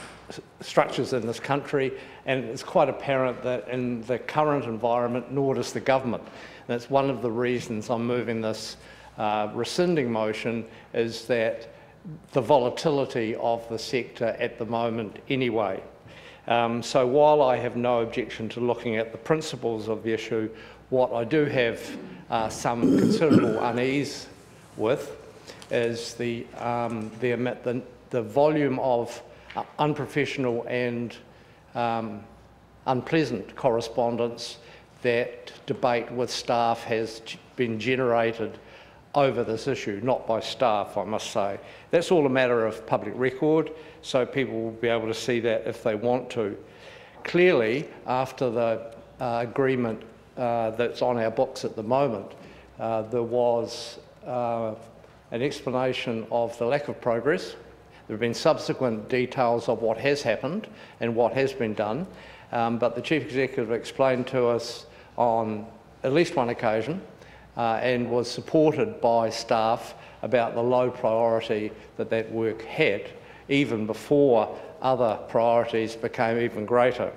structures in this country, and it's quite apparent that in the current environment, nor does the government. And that's one of the reasons I'm moving this rescinding motion, is that the volatility of the sector at the moment anyway. So while I have no objection to looking at the principles of the issue, what I do have some considerable unease with is the volume of unprofessional and unpleasant correspondence that debate with staff has been generated over this issue, not by staff, I must say. That's all a matter of public record, so people will be able to see that if they want to. Clearly, after the agreement that's on our books at the moment, there was an explanation of the lack of progress. There have been subsequent details of what has happened and what has been done, but the Chief Executive explained to us on at least one occasion and was supported by staff about the low priority that that work had, even before other priorities became even greater.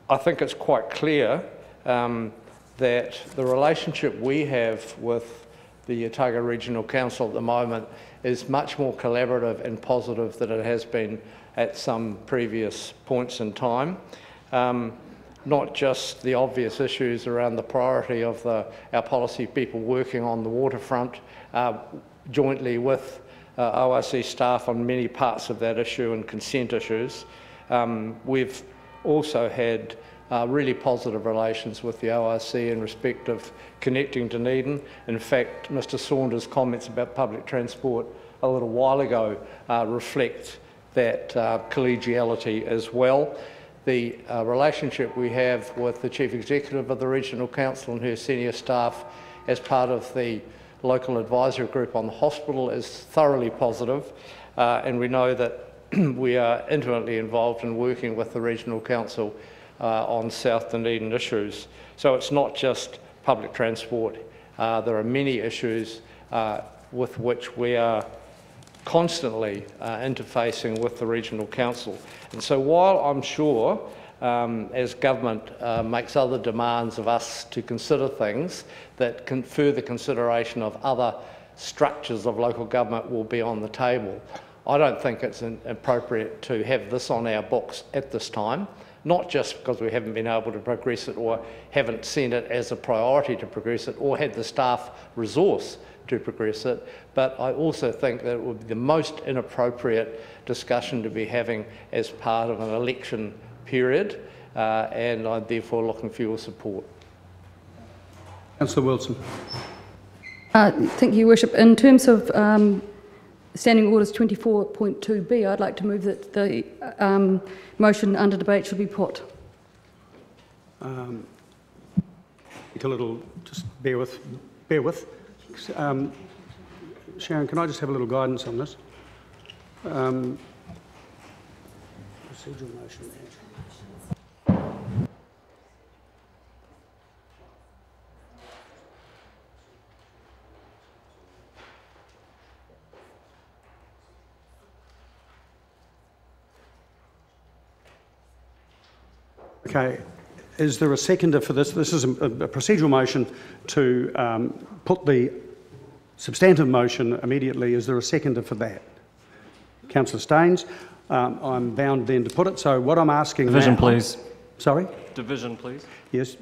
I think it's quite clear that the relationship we have with the Otago Regional Council at the moment is much more collaborative and positive than it has been at some previous points in time. Not just the obvious issues around the priority of our policy people working on the waterfront jointly with ORC staff on many parts of that issue and consent issues. We've also had really positive relations with the ORC in respect of connecting Dunedin. In fact, Mr Saunders' comments about public transport a little while ago reflect that collegiality as well. The relationship we have with the Chief Executive of the Regional Council and her senior staff as part of the local advisory group on the hospital is thoroughly positive, and we know that we are intimately involved in working with the Regional Council on South Dunedin issues. So it's not just public transport. There are many issues with which we are constantly interfacing with the Regional Council. And so while I'm sure as government makes other demands of us to consider things, that further consideration of other structures of local government will be on the table, I don't think it's appropriate to have this on our books at this time, not just because we haven't been able to progress it or haven't seen it as a priority to progress it or had the staff resource to progress it, but I also think that it would be the most inappropriate discussion to be having as part of an election period, and I'm therefore looking for your support. Councillor Wilson. Thank you, Your Worship. In terms of Standing Orders 24.2b, I'd like to move that the motion under debate should be put. A little, just bear with. Sharon, can I just have a little guidance on this? Procedural motion. Okay, is there a seconder for this? This is a procedural motion to put the substantive motion immediately. Is there a seconder for that? Councillor Staines, I'm bound then to put it. So what I'm asking Division, now, please. Sorry? Division, please. Yes,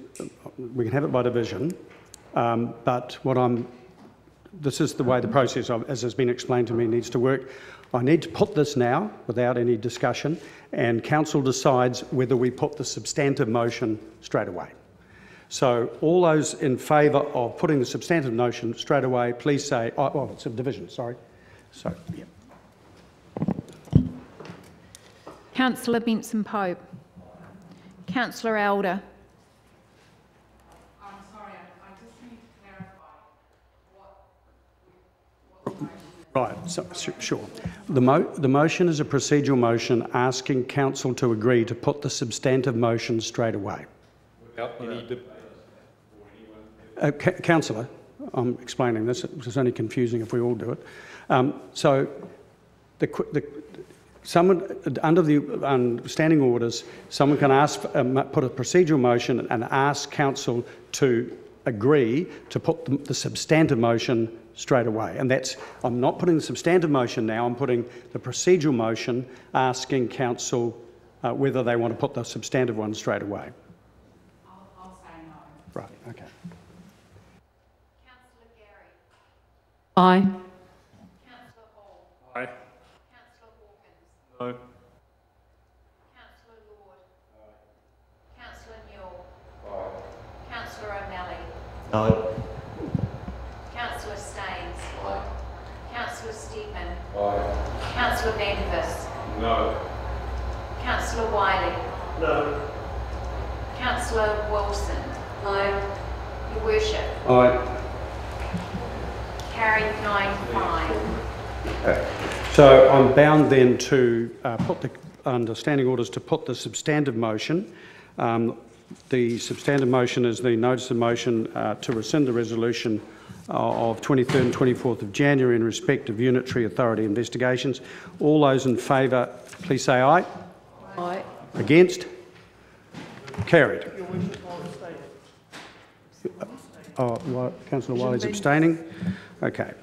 we can have it by division, but this is the way the process, as has been explained to me, needs to work. I need to put this now without any discussion, and council decides whether we put the substantive motion straight away. So all those in favour of putting the substantive motion straight away, please say, oh, well, it's a division, sorry. So, yeah. Councillor Benson Pope. Councillor Elder. I'm sorry, I just need to clarify Right, so, sure. The motion is a procedural motion asking council to agree to put the substantive motion straight away. Without any debate. Councillor, I'm explaining this. It's only confusing if we all do it. So, someone under the standing orders, someone can ask, put a procedural motion and ask council to agree to put the substantive motion straight away. And that's, I'm not putting the substantive motion now, I'm putting the procedural motion asking council whether they want to put the substantive one straight away. I'll say no. Right, okay. Councillor Gary. Aye. Councillor Hall. Aye. Councillor Hawkins. No. Councillor Lord. Councillor Newell. Councillor O'Malley. No. Councillor Staines. Councillor Steedman. Aye. Councillor Vandervis. No. Councillor Wiley. No. Councillor Wilson. No. Your Worship. Aye. Carried 9-5. Okay. So I'm bound then to put the understanding orders to put the substantive motion. The substantive motion is the notice of motion to rescind the resolution of 23rd and 24th of January in respect of unitary authority investigations. All those in favour, please say aye. Aye. Against? Carried. Councillor Wiley's abstaining. Okay.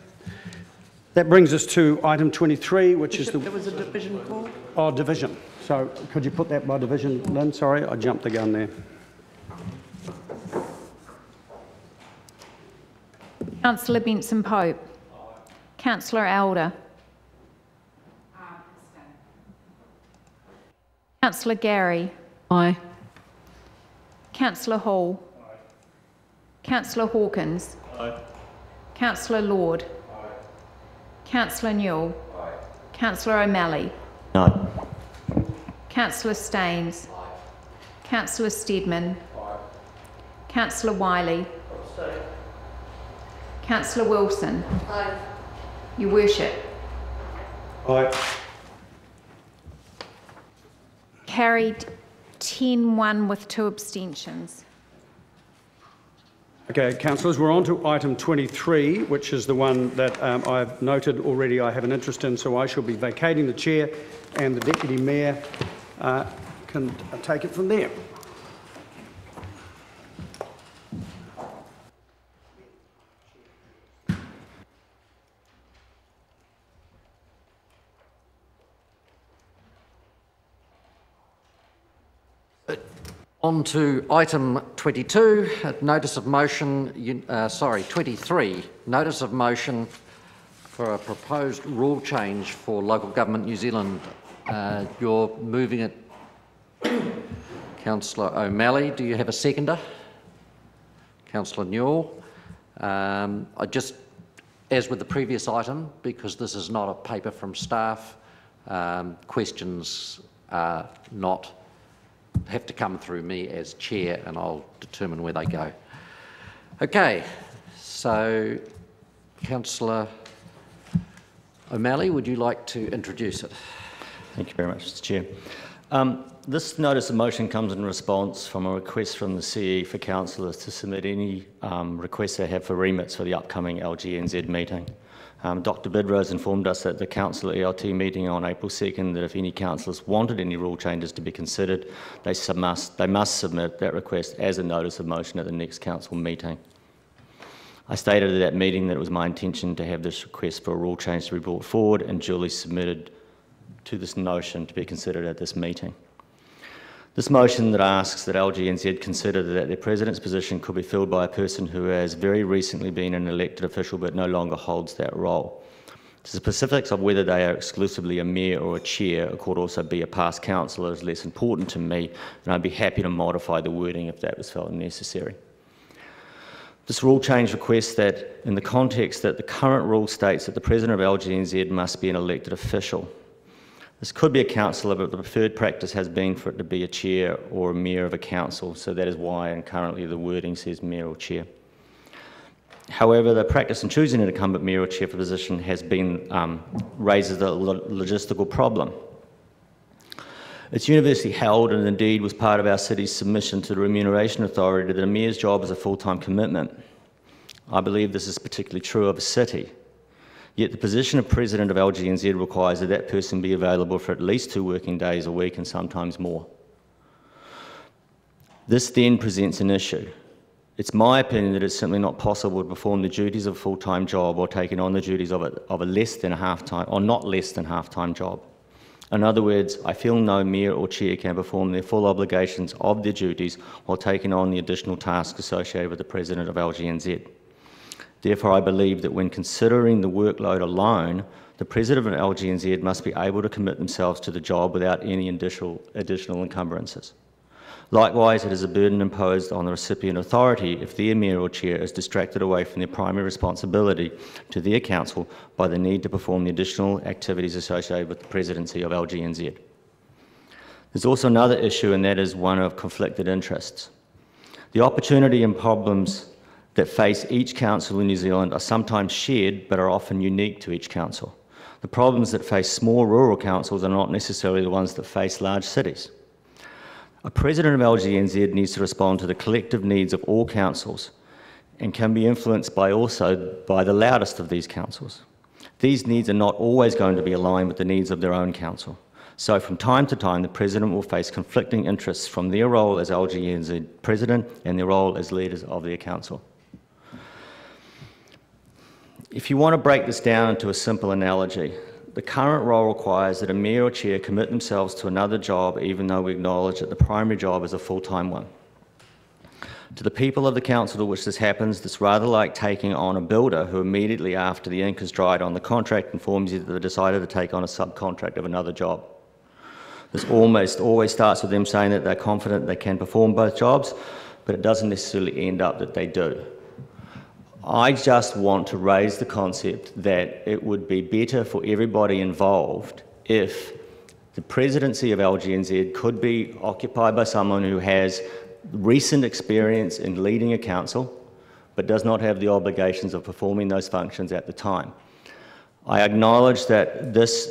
That brings us to item 23, which is the... There was a division call. Oh, division. So could you put that by division, Lynn? Sorry, I jumped the gun there. Councillor Benson Pope. Councillor Elder. Councillor Gary. Aye. Councillor Hall. Councillor Hawkins. Aye. Councillor Lord. Councillor Newell. Councillor O'Malley. No. Councillor Staines. Councillor Steedman. Councillor Wiley. Councillor Wilson. Your Worship. Aye. Carried 10-1 with 2 abstentions. Okay, councillors, we're on to item 23, which is the one that I've noted already I have an interest in, so I shall be vacating the chair and the Deputy Mayor can take it from there. On to item 22, notice of motion, 23, notice of motion for a proposed rule change for Local Government New Zealand. You're moving it, Councillor O'Malley. Do you have a seconder? Councillor Newell. I just, as with the previous item, because this is not a paper from staff, questions are not have to come through me as chair and I'll determine where they go. Okay, so Councillor O'Malley, would you like to introduce it? Thank you very much, Mr. Chair. This notice of motion comes in response from a request from the CE for councillors to submit any requests they have for remits for the upcoming LGNZ meeting. Dr Bidrose informed us at the Council ELT meeting on April 2nd that if any councillors wanted any rule changes to be considered, they must submit that request as a notice of motion at the next council meeting. I stated at that meeting that it was my intention to have this request for a rule change to be brought forward and duly submitted to this motion to be considered at this meeting. This motion that asks that LGNZ consider that their president's position could be filled by a person who has very recently been an elected official but no longer holds that role. The specifics of whether they are exclusively a mayor or a chair, or could also be a past councillor, is less important to me, and I'd be happy to modify the wording if that was felt necessary. This rule change requests that, in the context that the current rule states that the President of LGNZ must be an elected official. This could be a councillor, but the preferred practice has been for it to be a chair or a mayor of a council, so that is why, and currently the wording says mayor or chair. However, the practice in choosing an incumbent mayor or chair for position has been raises the logistical problem. It's universally held, and indeed was part of our city's submission to the Remuneration Authority, that a mayor's job is a full-time commitment. I believe this is particularly true of a city. Yet the position of President of LGNZ requires that that person be available for at least 2 working days a week and sometimes more. This then presents an issue. It's my opinion that it's simply not possible to perform the duties of a full-time job or taking on the duties of a less than a half-time, or not less than half-time job. In other words, I feel no mayor or chair can perform their full obligations of their duties while taking on the additional tasks associated with the President of LGNZ. Therefore, I believe that when considering the workload alone, the President of LGNZ must be able to commit themselves to the job without any additional encumbrances. Likewise, it is a burden imposed on the recipient authority if their mayor or chair is distracted away from their primary responsibility to their council by the need to perform the additional activities associated with the presidency of LGNZ. There's also another issue, and that is one of conflicted interests. The opportunity and problems that face each council in New Zealand are sometimes shared but are often unique to each council. The problems that face small rural councils are not necessarily the ones that face large cities. A President of LGNZ needs to respond to the collective needs of all councils and can be influenced by the loudest of these councils. These needs are not always going to be aligned with the needs of their own council. So from time to time, the President will face conflicting interests from their role as LGNZ President and their role as leaders of their council. If you want to break this down into a simple analogy, the current role requires that a mayor or chair commit themselves to another job even though we acknowledge that the primary job is a full-time one. To the people of the council to which this happens, it's rather like taking on a builder who immediately after the ink is dried on the contract informs you that they've decided to take on a subcontract of another job. This almost always starts with them saying that they're confident they can perform both jobs, but it doesn't necessarily end up that they do. I just want to raise the concept that it would be better for everybody involved if the presidency of LGNZ could be occupied by someone who has recent experience in leading a council, but does not have the obligations of performing those functions at the time. I acknowledge that this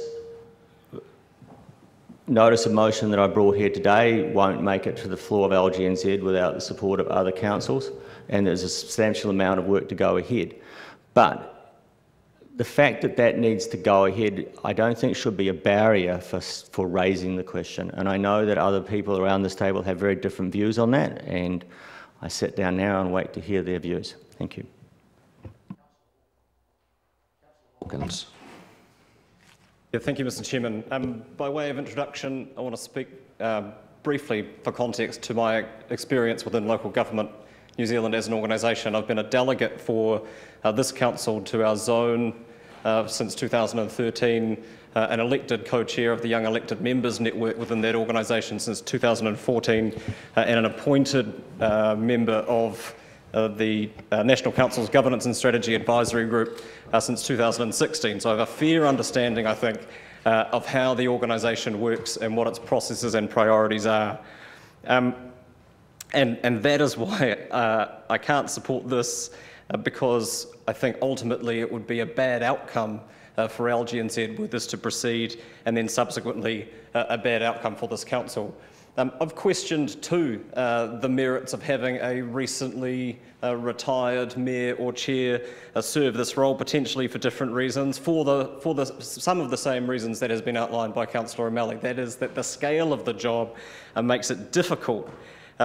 notice of motion that I brought here today won't make it to the floor of LGNZ without the support of other councils, and there's a substantial amount of work to go ahead. But the fact that that needs to go ahead, I don't think should be a barrier for raising the question. And I know that other people around this table have very different views on that, and I sit down now and wait to hear their views. Thank you. Hawkins. Yeah, thank you, Mr. Chairman. By way of introduction, I want to speak briefly for context to my experience within local government New Zealand as an organisation. I've been a delegate for this council to our zone since 2013, an elected co-chair of the Young Elected Members Network within that organisation since 2014, and an appointed member of the National Council's Governance and Strategy Advisory Group since 2016. So I have a fair understanding, I think, of how the organisation works and what its processes and priorities are. And that is why I can't support this, because I think ultimately it would be a bad outcome for LGNZ were this to proceed, and then subsequently a bad outcome for this council. I've questioned too the merits of having a recently retired mayor or chair serve this role, potentially for different reasons, for some of the same reasons that has been outlined by Councillor O'Malley. That is that the scale of the job makes it difficult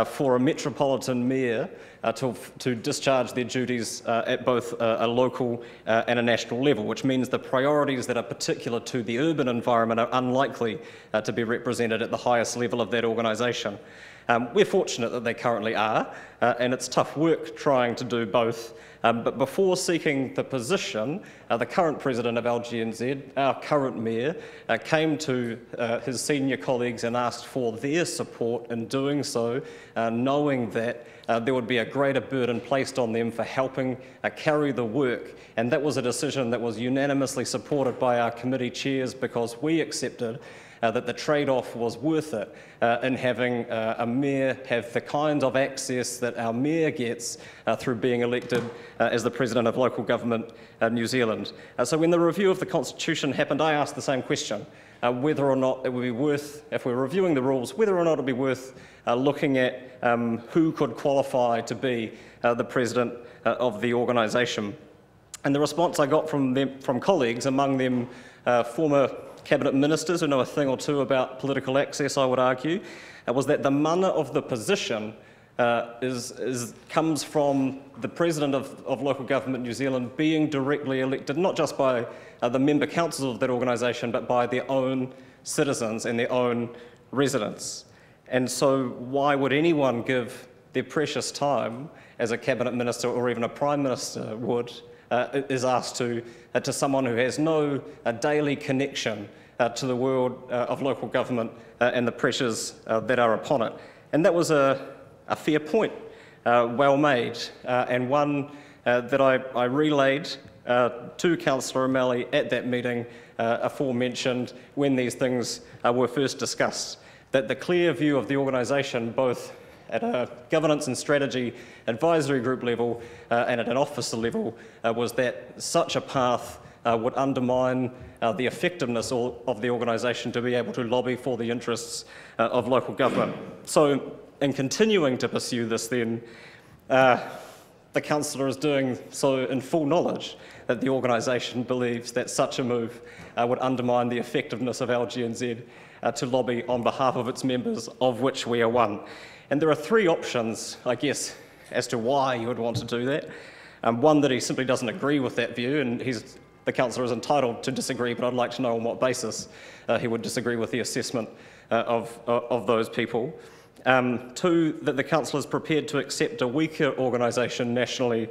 for a metropolitan mayor to discharge their duties at both a local and a national level, which means the priorities that are particular to the urban environment are unlikely to be represented at the highest level of that organisation. We're fortunate that they currently are, and it's tough work trying to do both. But before seeking the position, the current president of LGNZ, our current mayor, came to his senior colleagues and asked for their support in doing so, knowing that there would be a greater burden placed on them for helping carry the work. And that was a decision that was unanimously supported by our committee chairs, because we accepted that the trade-off was worth it in having a mayor have the kind of access that our mayor gets through being elected as the President of Local Government New Zealand. So when the review of the Constitution happened, I asked the same question, whether or not it would be worth, if we're reviewing the rules, whether or not it would be worth looking at who could qualify to be the President of the organisation. And the response I got from colleagues, among them former Cabinet ministers who know a thing or two about political access, I would argue, was that the mana of the position comes from the President of Local Government New Zealand being directly elected, not just by the member councils of that organisation, but by their own citizens and their own residents. And so why would anyone give their precious time, as a Cabinet minister or even a Prime Minister would, is asked to someone who has no daily connection to the world of local government and the pressures that are upon it. And that was a fair point, well made, and one that I relayed to Councillor O'Malley at that meeting aforementioned when these things were first discussed, that the clear view of the organisation, both at a governance and strategy advisory group level and at an officer level, was that such a path would undermine the effectiveness of the organisation to be able to lobby for the interests of local government. So in continuing to pursue this then, the councillor is doing so in full knowledge that the organisation believes that such a move would undermine the effectiveness of LGNZ to lobby on behalf of its members, of which we are one. And there are three options, I guess, as to why you would want to do that. One, that he simply doesn't agree with that view, and the councillor is entitled to disagree, but I'd like to know on what basis he would disagree with the assessment of those people. Two, that the councillor is prepared to accept a weaker organisation nationally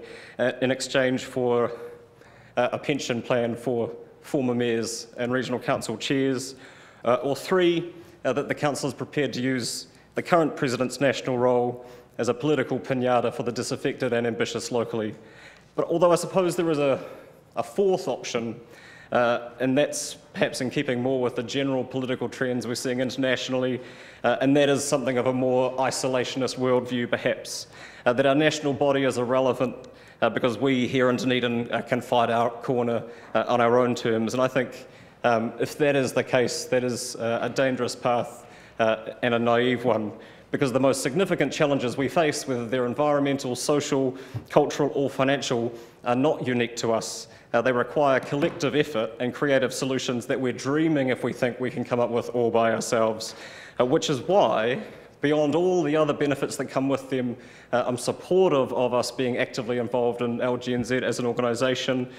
in exchange for a pension plan for former mayors and regional council chairs. Or three, that the council is prepared to use the current president's national role as a political pinata for the disaffected and ambitious locally. But although I suppose there is a fourth option, and that's perhaps in keeping more with the general political trends we're seeing internationally, and that is something of a more isolationist worldview perhaps, that our national body is irrelevant because we here in Dunedin can fight our corner on our own terms. And I think if that is the case, that is a dangerous path and a naive one, because the most significant challenges we face, whether they're environmental, social, cultural or financial, are not unique to us. They require collective effort and creative solutions that we're dreaming if we think we can come up with all by ourselves, which is why, beyond all the other benefits that come with them, I'm supportive of us being actively involved in LGNZ as an organisation,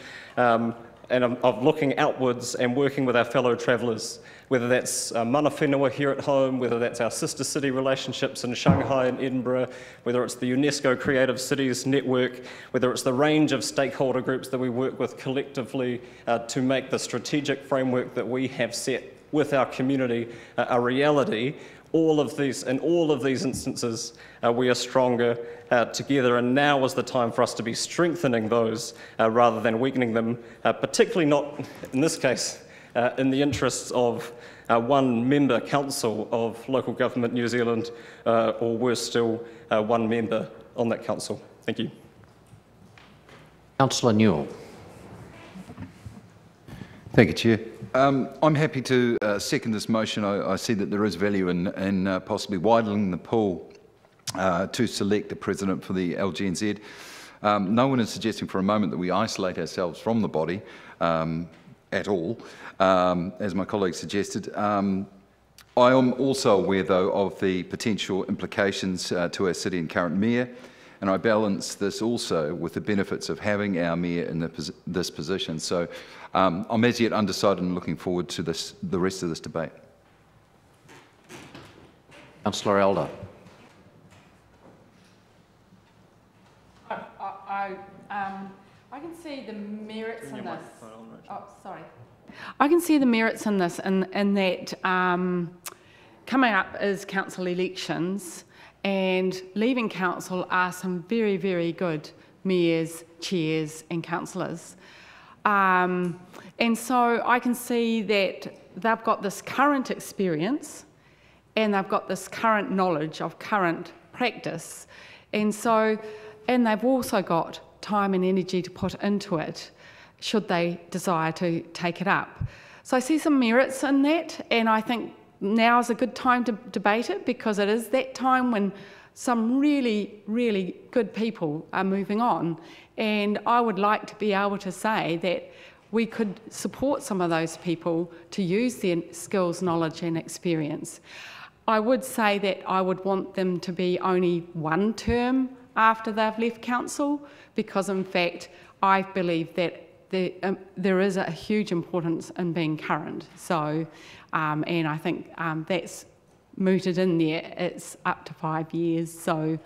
and of looking outwards and working with our fellow travellers, whether that's mana whenua here at home, whether that's our sister city relationships in Shanghai and Edinburgh, whether it's the UNESCO Creative Cities Network, whether it's the range of stakeholder groups that we work with collectively to make the strategic framework that we have set with our community a reality. In all of these instances, we are stronger together, and now is the time for us to be strengthening those rather than weakening them, particularly not, in this case, in the interests of one member council of Local Government New Zealand, or worse still, one member on that council. Thank you. Councillor Newell. Thank you, Chair. I'm happy to second this motion. I see that there is value in possibly widening the pool to select a president for the LGNZ. No one is suggesting for a moment that we isolate ourselves from the body at all, as my colleague suggested. I am also aware, though, of the potential implications to our city and current mayor, and I balance this also with the benefits of having our mayor in this position. So I'm as yet undecided and looking forward to the rest of this debate. Councillor Elder. I can see the merits in this. Oh, sorry. I can see the merits in this, in that coming up is council elections, and leaving council are some very, very good mayors, chairs and councillors. And so I can see that they've got this current experience and they've got this current knowledge of current practice. And they've also got time and energy to put into it should they desire to take it up. So I see some merits in that, and I think now is a good time to debate it, because it is that time when some really, really good people are moving on. And I would like to be able to say that we could support some of those people to use their skills, knowledge and experience. I would say that I would want them to be only one term after they've left council, because in fact I believe that there is a huge importance in being current. So, and I think that's mooted in there, it's up to 5 years. So,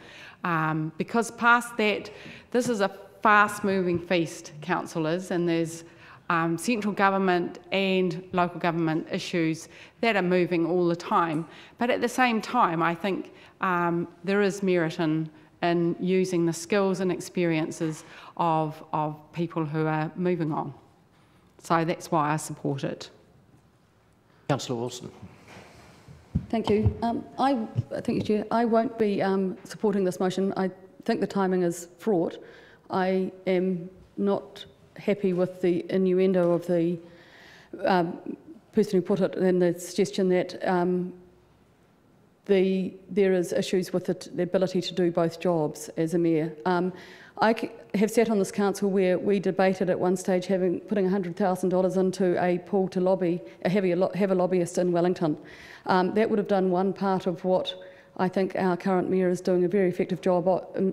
because past that, this is a fast-moving feast, councillors, and there's central government and local government issues that are moving all the time. But at the same time, I think there is merit in using the skills and experiences of people who are moving on. So that's why I support it. Councillor Wilson. Thank you. Thank you, Chair. I won't be supporting this motion. I think the timing is fraught. I am not happy with the innuendo of the person who put it, and the suggestion that there is issues with the ability to do both jobs as a mayor. I have sat on this council where we debated at one stage putting $100,000 into a pool to lobby, have a lobbyist in Wellington. That would have done one part of what I think our current mayor is doing a very effective job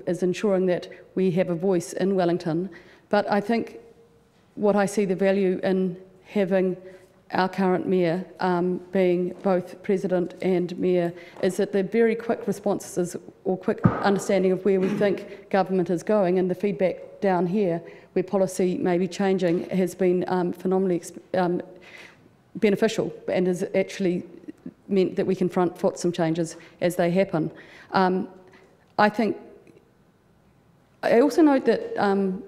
is ensuring that we have a voice in Wellington. But I think what I see the value in having our current mayor being both president and mayor is that the very quick responses or quick understanding of where we think government is going, and the feedback down here where policy may be changing has been phenomenally beneficial, and has actually meant that we can front foot some changes as they happen. I also note that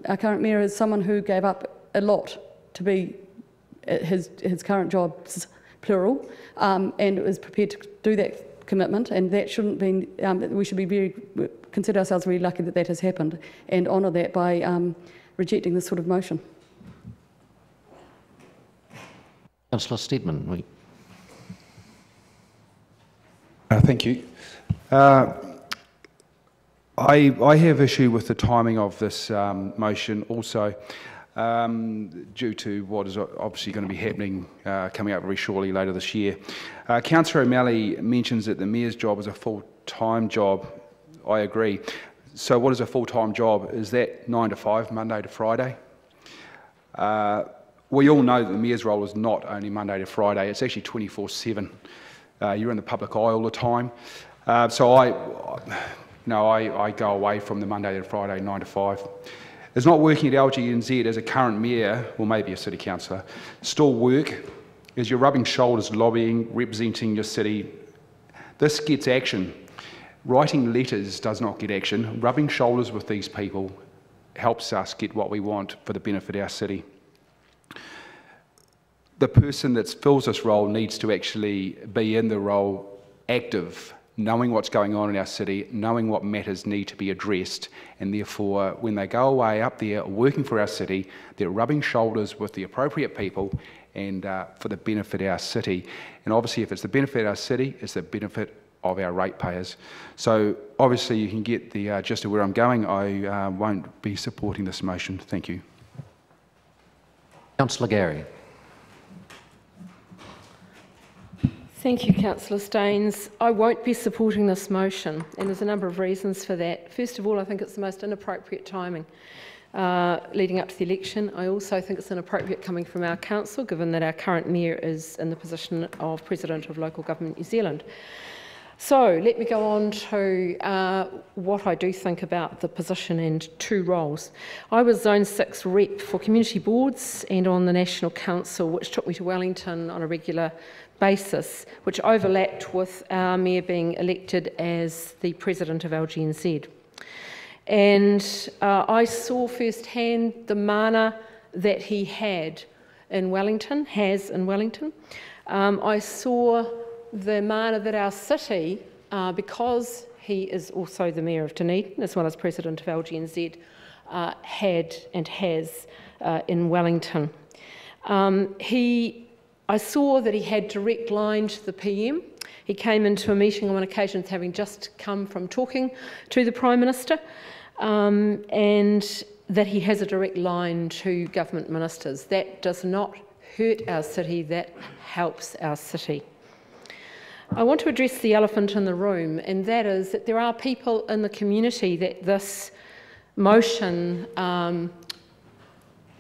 our current mayor is someone who gave up a lot to be his current job's plural, and was prepared to do that commitment, and that shouldn't be, we should be consider ourselves really lucky that that has happened, and honour that by rejecting this sort of motion. Councillor Steedman. Thank you. I have issue with the timing of this motion also, due to what is obviously going to be happening coming up very shortly later this year. Councillor O'Malley mentions that the mayor's job is a full-time job. I agree. So what is a full-time job? Is that 9 to 5, Monday to Friday? We all know that the mayor's role is not only Monday to Friday, it's actually 24/7. You're in the public eye all the time. So I go away from the Monday to Friday, 9 to 5. It's not working at LGNZ as a current mayor, or maybe a city councillor. Still work as you're rubbing shoulders, lobbying, representing your city. This gets action. Writing letters does not get action. Rubbing shoulders with these people helps us get what we want for the benefit of our city. The person that fills this role needs to actually be in the role active, knowing what's going on in our city, knowing what matters need to be addressed, and therefore when they go away up there working for our city, they're rubbing shoulders with the appropriate people and for the benefit of our city. And obviously if it's the benefit of our city, it's the benefit of our ratepayers. So obviously you can get the gist of where I'm going. I won't be supporting this motion. Thank you. Councillor Gary. Thank you, Councillor Staines. I won't be supporting this motion, and there's a number of reasons for that. First of all, I think it's the most inappropriate timing leading up to the election. I also think it's inappropriate coming from our council, given that our current mayor is in the position of President of Local Government New Zealand. So let me go on to what I do think about the position and two roles. I was Zone 6 rep for community boards and on the National Council, which took me to Wellington on a regular basis, which overlapped with our Mayor being elected as the President of LGNZ. And I saw firsthand the mana that he had in Wellington, has in Wellington. I saw the mana that our city, because he is also the Mayor of Dunedin, as well as President of LGNZ, had and has in Wellington. I saw that he had direct line to the PM. He came into a meeting on occasions having just come from talking to the Prime Minister, and that he has a direct line to government ministers. That does not hurt our city, that helps our city. I want to address the elephant in the room, and that is that there are people in the community that this motion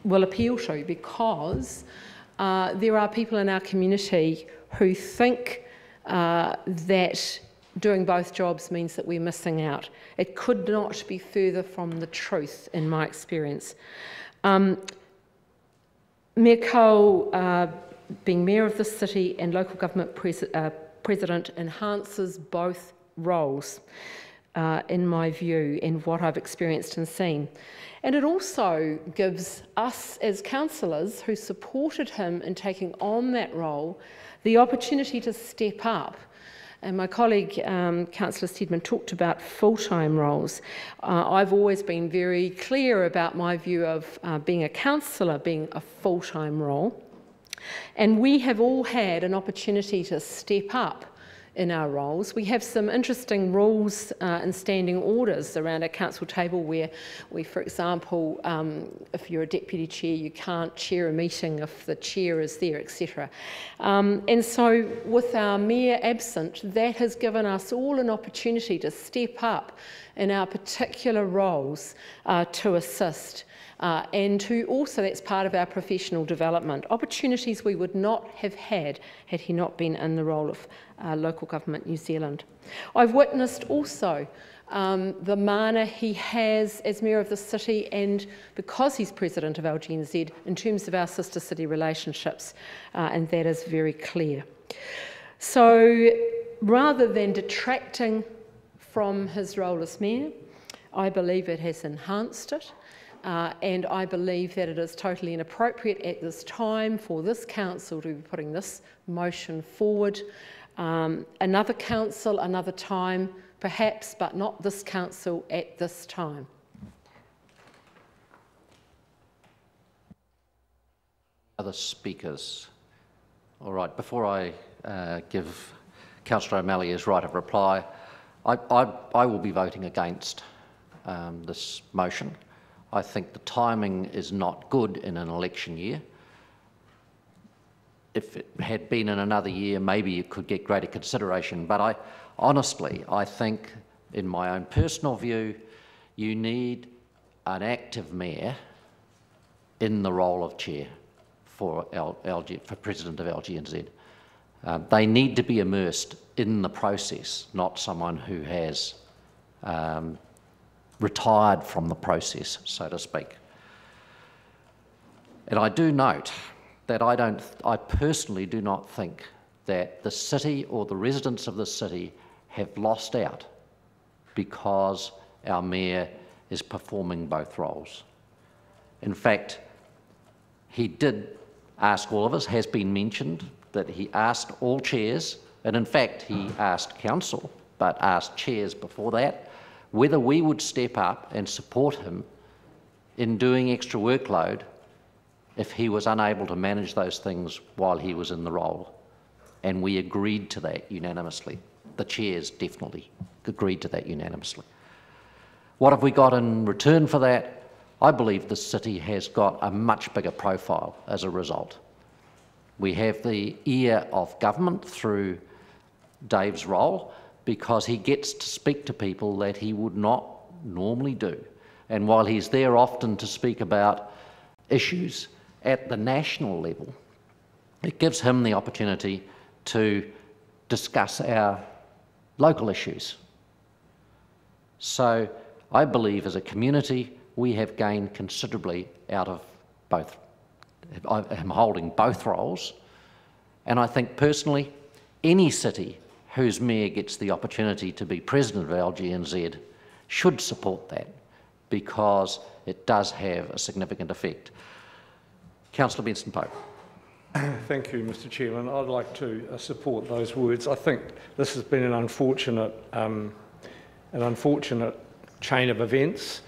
will appeal to, because there are people in our community who think that doing both jobs means that we're missing out. It could not be further from the truth, in my experience. Mayor Cole, being Mayor of the city and local government President, enhances both roles, in my view, and what I've experienced and seen. And it also gives us as councillors who supported him in taking on that role the opportunity to step up. And my colleague, Councillor Steedman, talked about full-time roles. I've always been very clear about my view of being a councillor being a full-time role. And we have all had an opportunity to step up in our roles. We have some interesting rules and standing orders around our council table where we, for example, if you're a deputy chair, you can't chair a meeting if the chair is there, etc. And so with our mayor absent, that has given us all an opportunity to step up in our particular roles to assist. And to also, that's part of our professional development, opportunities we would not have had he not been in the role of Local Government New Zealand. I've witnessed also the mana he has as Mayor of the city, and because he's President of LGNZ, in terms of our sister city relationships, and that is very clear. So rather than detracting from his role as Mayor, I believe it has enhanced it. And I believe that it is totally inappropriate at this time for this council to be putting this motion forward. Another council, another time, perhaps, but not this council at this time. Other speakers? All right, before I give Councillor O'Malley his right of reply, I will be voting against this motion. I think the timing is not good in an election year. If it had been in another year, maybe you could get greater consideration. But honestly, I think, in my own personal view, you need an active mayor in the role of chair for President of LGNZ. They need to be immersed in the process, not someone who has retired from the process, so to speak. And I do note that I personally do not think that the city or the residents of the city have lost out because our mayor is performing both roles. In fact, he did ask all of us, has been mentioned, that he asked all chairs, and in fact he asked council, but asked chairs before that, whether we would step up and support him in doing extra workload if he was unable to manage those things while he was in the role. And we agreed to that unanimously. The chairs definitely agreed to that unanimously. What have we got in return for that? I believe the city has got a much bigger profile as a result. We have the ear of government through Dave's role, because he gets to speak to people that he would not normally do. And while he's there often to speak about issues at the national level, it gives him the opportunity to discuss our local issues. So I believe as a community we have gained considerably out of both. I am holding both roles, and I think personally any city whose mayor gets the opportunity to be president of LGNZ should support that, because it does have a significant effect. Councillor Benson-Pope. Thank you, Mr. Chairman. I'd like to support those words. I think this has been an unfortunate chain of events.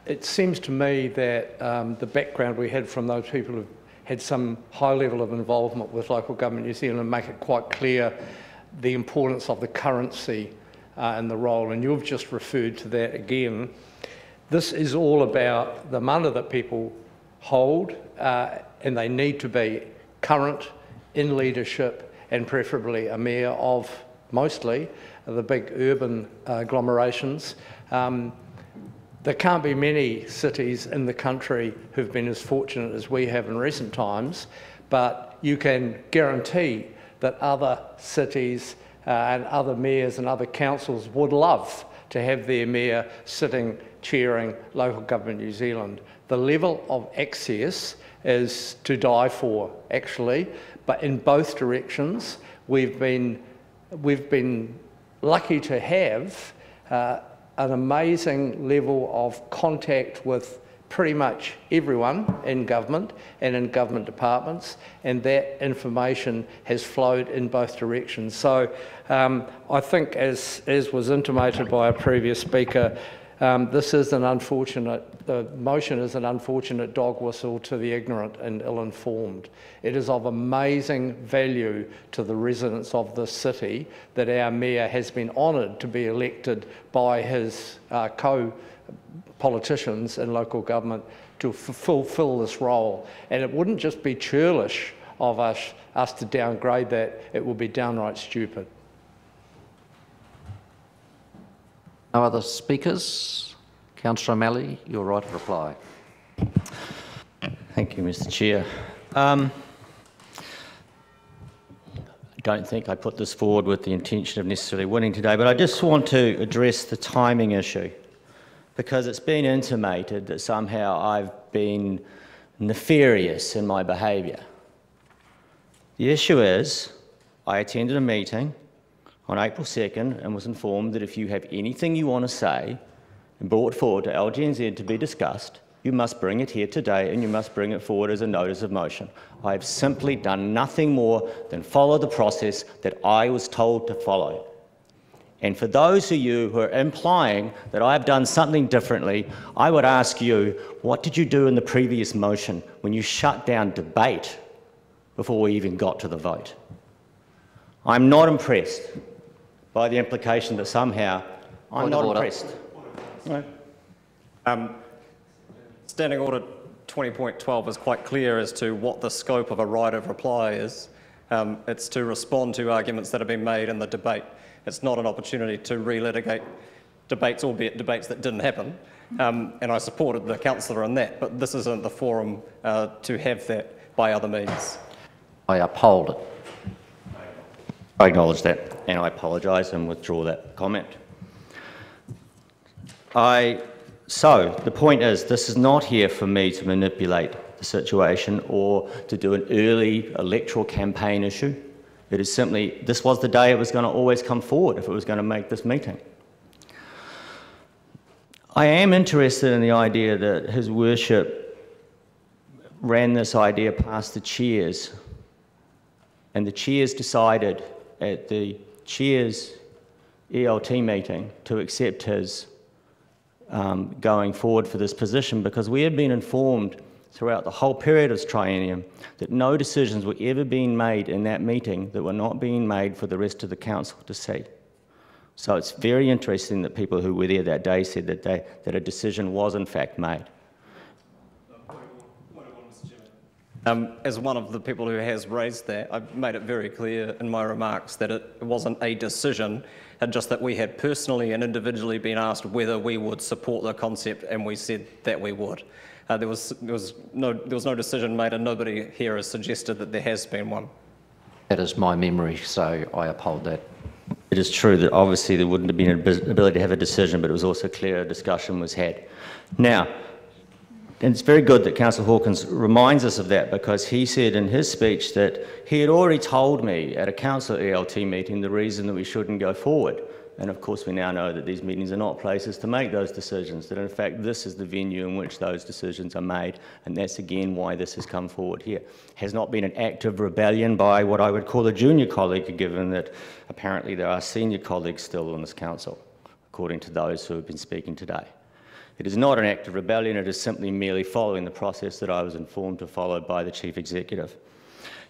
It seems to me that the background we had from those people who had some high level of involvement with local government New Zealand make it quite clear the importance of the currency and the role, and you've just referred to that again. This is all about the mana that people hold, and they need to be current, in leadership, and preferably a mayor of mostly the big urban agglomerations. There can't be many cities in the country who've been as fortunate as we have in recent times, but you can guarantee that other cities and other mayors and other councils would love to have their mayor sitting chairing Local Government New Zealand. The level of access is to die for, actually, but in both directions we've been lucky to have an amazing level of contact with pretty much everyone in government and in government departments, and that information has flowed in both directions. So I think, as was intimated by a previous speaker, this is an unfortunate, the motion is an unfortunate dog whistle to the ignorant and ill-informed. It is of amazing value to the residents of this city that our mayor has been honoured to be elected by his co-politicians in local government to fulfil this role. And it wouldn't just be churlish of us to downgrade that, it would be downright stupid. No other speakers? Councillor O'Malley, your right of reply. Thank you, Mr. Chair. I don't think I put this forward with the intention of necessarily winning today, but I just want to address the timing issue, because it's been intimated that somehow I've been nefarious in my behaviour. The issue is, I attended a meeting on April 2nd and was informed that if you have anything you want to say and brought forward to LGNZ to be discussed, you must bring it here today and you must bring it forward as a notice of motion. I have simply done nothing more than follow the process that I was told to follow. And for those of you who are implying that I have done something differently, I would ask you, what did you do in the previous motion when you shut down debate before we even got to the vote? I'm not impressed by the implication that somehow I'm not impressed. No. Standing Order 20.12 is quite clear as to what the scope of a right of reply is. It's to respond to arguments that have been made in the debate. It's not an opportunity to relitigate debates, albeit debates that didn't happen. And I supported the councillor on that, but this isn't the forum to have that by other means. I uphold it. I acknowledge that, and I apologise and withdraw that comment. So the point is, this is not here for me to manipulate the situation or to do an early electoral campaign issue. It is simply, this was the day it was going to always come forward if it was going to make this meeting. I am interested in the idea that His Worship ran this idea past the chairs, and the chairs decided at the chair's ELT meeting to accept his going forward for this position, because we had been informed throughout the whole period of this triennium that no decisions were ever being made in that meeting that were not being made for the rest of the council to see. So it's very interesting that people who were there that day said that a decision was in fact made. As one of the people who has raised that, I've made it very clear in my remarks that it wasn't a decision, and just that we had personally and individually been asked whether we would support the concept, and we said that we would. There was no decision made, and nobody here has suggested that there has been one. That is my memory, so I uphold that. it is true that obviously there wouldn't have been an ability to have a decision, but it was also clear a discussion was had. Now, and it's very good that Councillor Hawkins reminds us of that, because he said in his speech that he had already told me at a council ELT meeting the reason that we shouldn't go forward. And of course we now know that these meetings are not places to make those decisions, that in fact this is the venue in which those decisions are made, and that's again why this has come forward here. Has not been an act of rebellion by what I would call a junior colleague, given that apparently there are senior colleagues still on this council, according to those who have been speaking today. It is not an act of rebellion, it is simply merely following the process that I was informed to follow by the Chief Executive.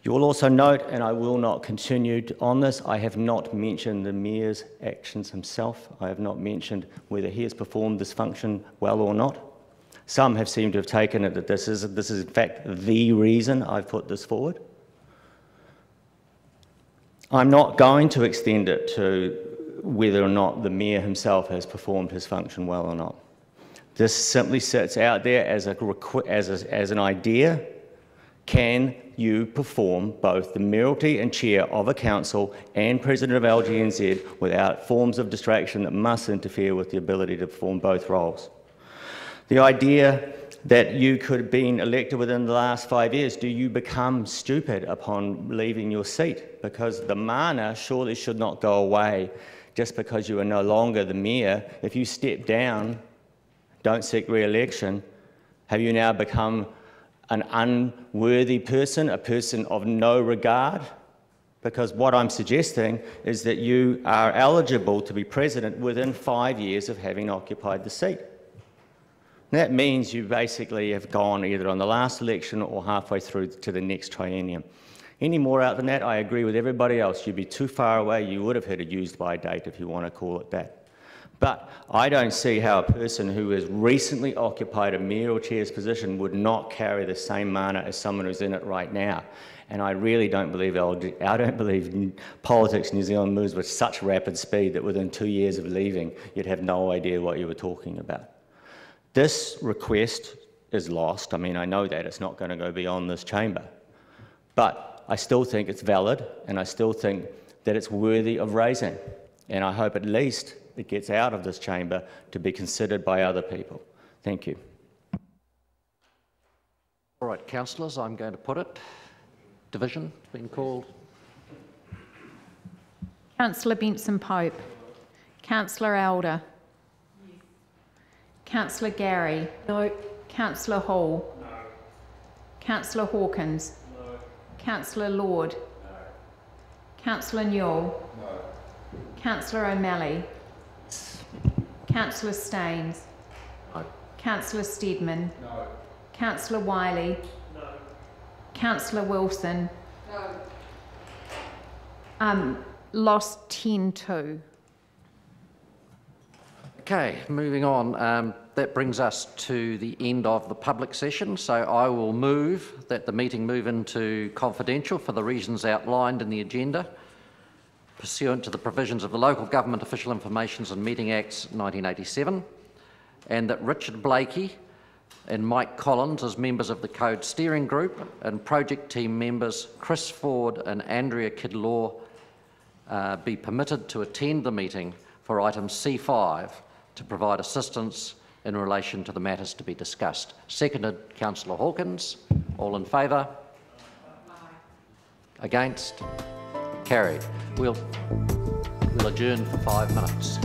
You will also note, and I will not continue on this, I have not mentioned the Mayor's actions himself. I have not mentioned whether he has performed this function well or not. Some have seemed to have taken it that this is in fact the reason I've put this forward. I'm not going to extend it to whether or not the Mayor himself has performed his function well or not. This simply sits out there as an idea. Can you perform both the mayoralty and chair of a council and president of LGNZ without forms of distraction that must interfere with the ability to perform both roles? The idea that you could have been elected within the last 5 years, do you become stupid upon leaving your seat? Because the mana surely should not go away just because you are no longer the mayor. If you step down, don't seek re-election, have you now become an unworthy person, a person of no regard? Because what I'm suggesting is that you are eligible to be president within 5 years of having occupied the seat. And that means you basically have gone either on the last election or halfway through to the next triennium. Any more out than that, I agree with everybody else. You'd be too far away. You would have hit a use-by date, if you want to call it that. But I don't see how a person who has recently occupied a mayor or chair's position would not carry the same mana as someone who's in it right now. And I really don't believe, politics in New Zealand moves with such rapid speed that within 2 years of leaving, you'd have no idea what you were talking about. This request is lost. I mean, I know that it's not going to go beyond this chamber. But I still think it's valid, and I still think that it's worthy of raising. And I hope at least it gets out of this chamber to be considered by other people. Thank you. All right, councillors, I'm going to put it. Division being called. Councillor Benson-Pope. Councillor Elder. Yes. Councillor Gary. No. Councillor Hall. No. Councillor Hawkins. No. Councillor Lord. No. Councillor Newell. No. Councillor O'Malley. Councillor Staines. No. Councillor Steadman. No. Councillor Wiley. No. Councillor Wilson. No. Lost 10-2. Okay, moving on. That brings us to the end of the public session, so I will move that the meeting move into confidential for the reasons outlined in the agenda, pursuant to the provisions of the Local Government Official Informations and Meeting Acts 1987, and that Richard Blakey and Mike Collins as members of the Code Steering Group and project team members Chris Ford and Andrea Kidlaw be permitted to attend the meeting for item C5 to provide assistance in relation to the matters to be discussed. Seconded, Councillor Hawkins. All in favour? Against? Carried. We'll adjourn for 5 minutes.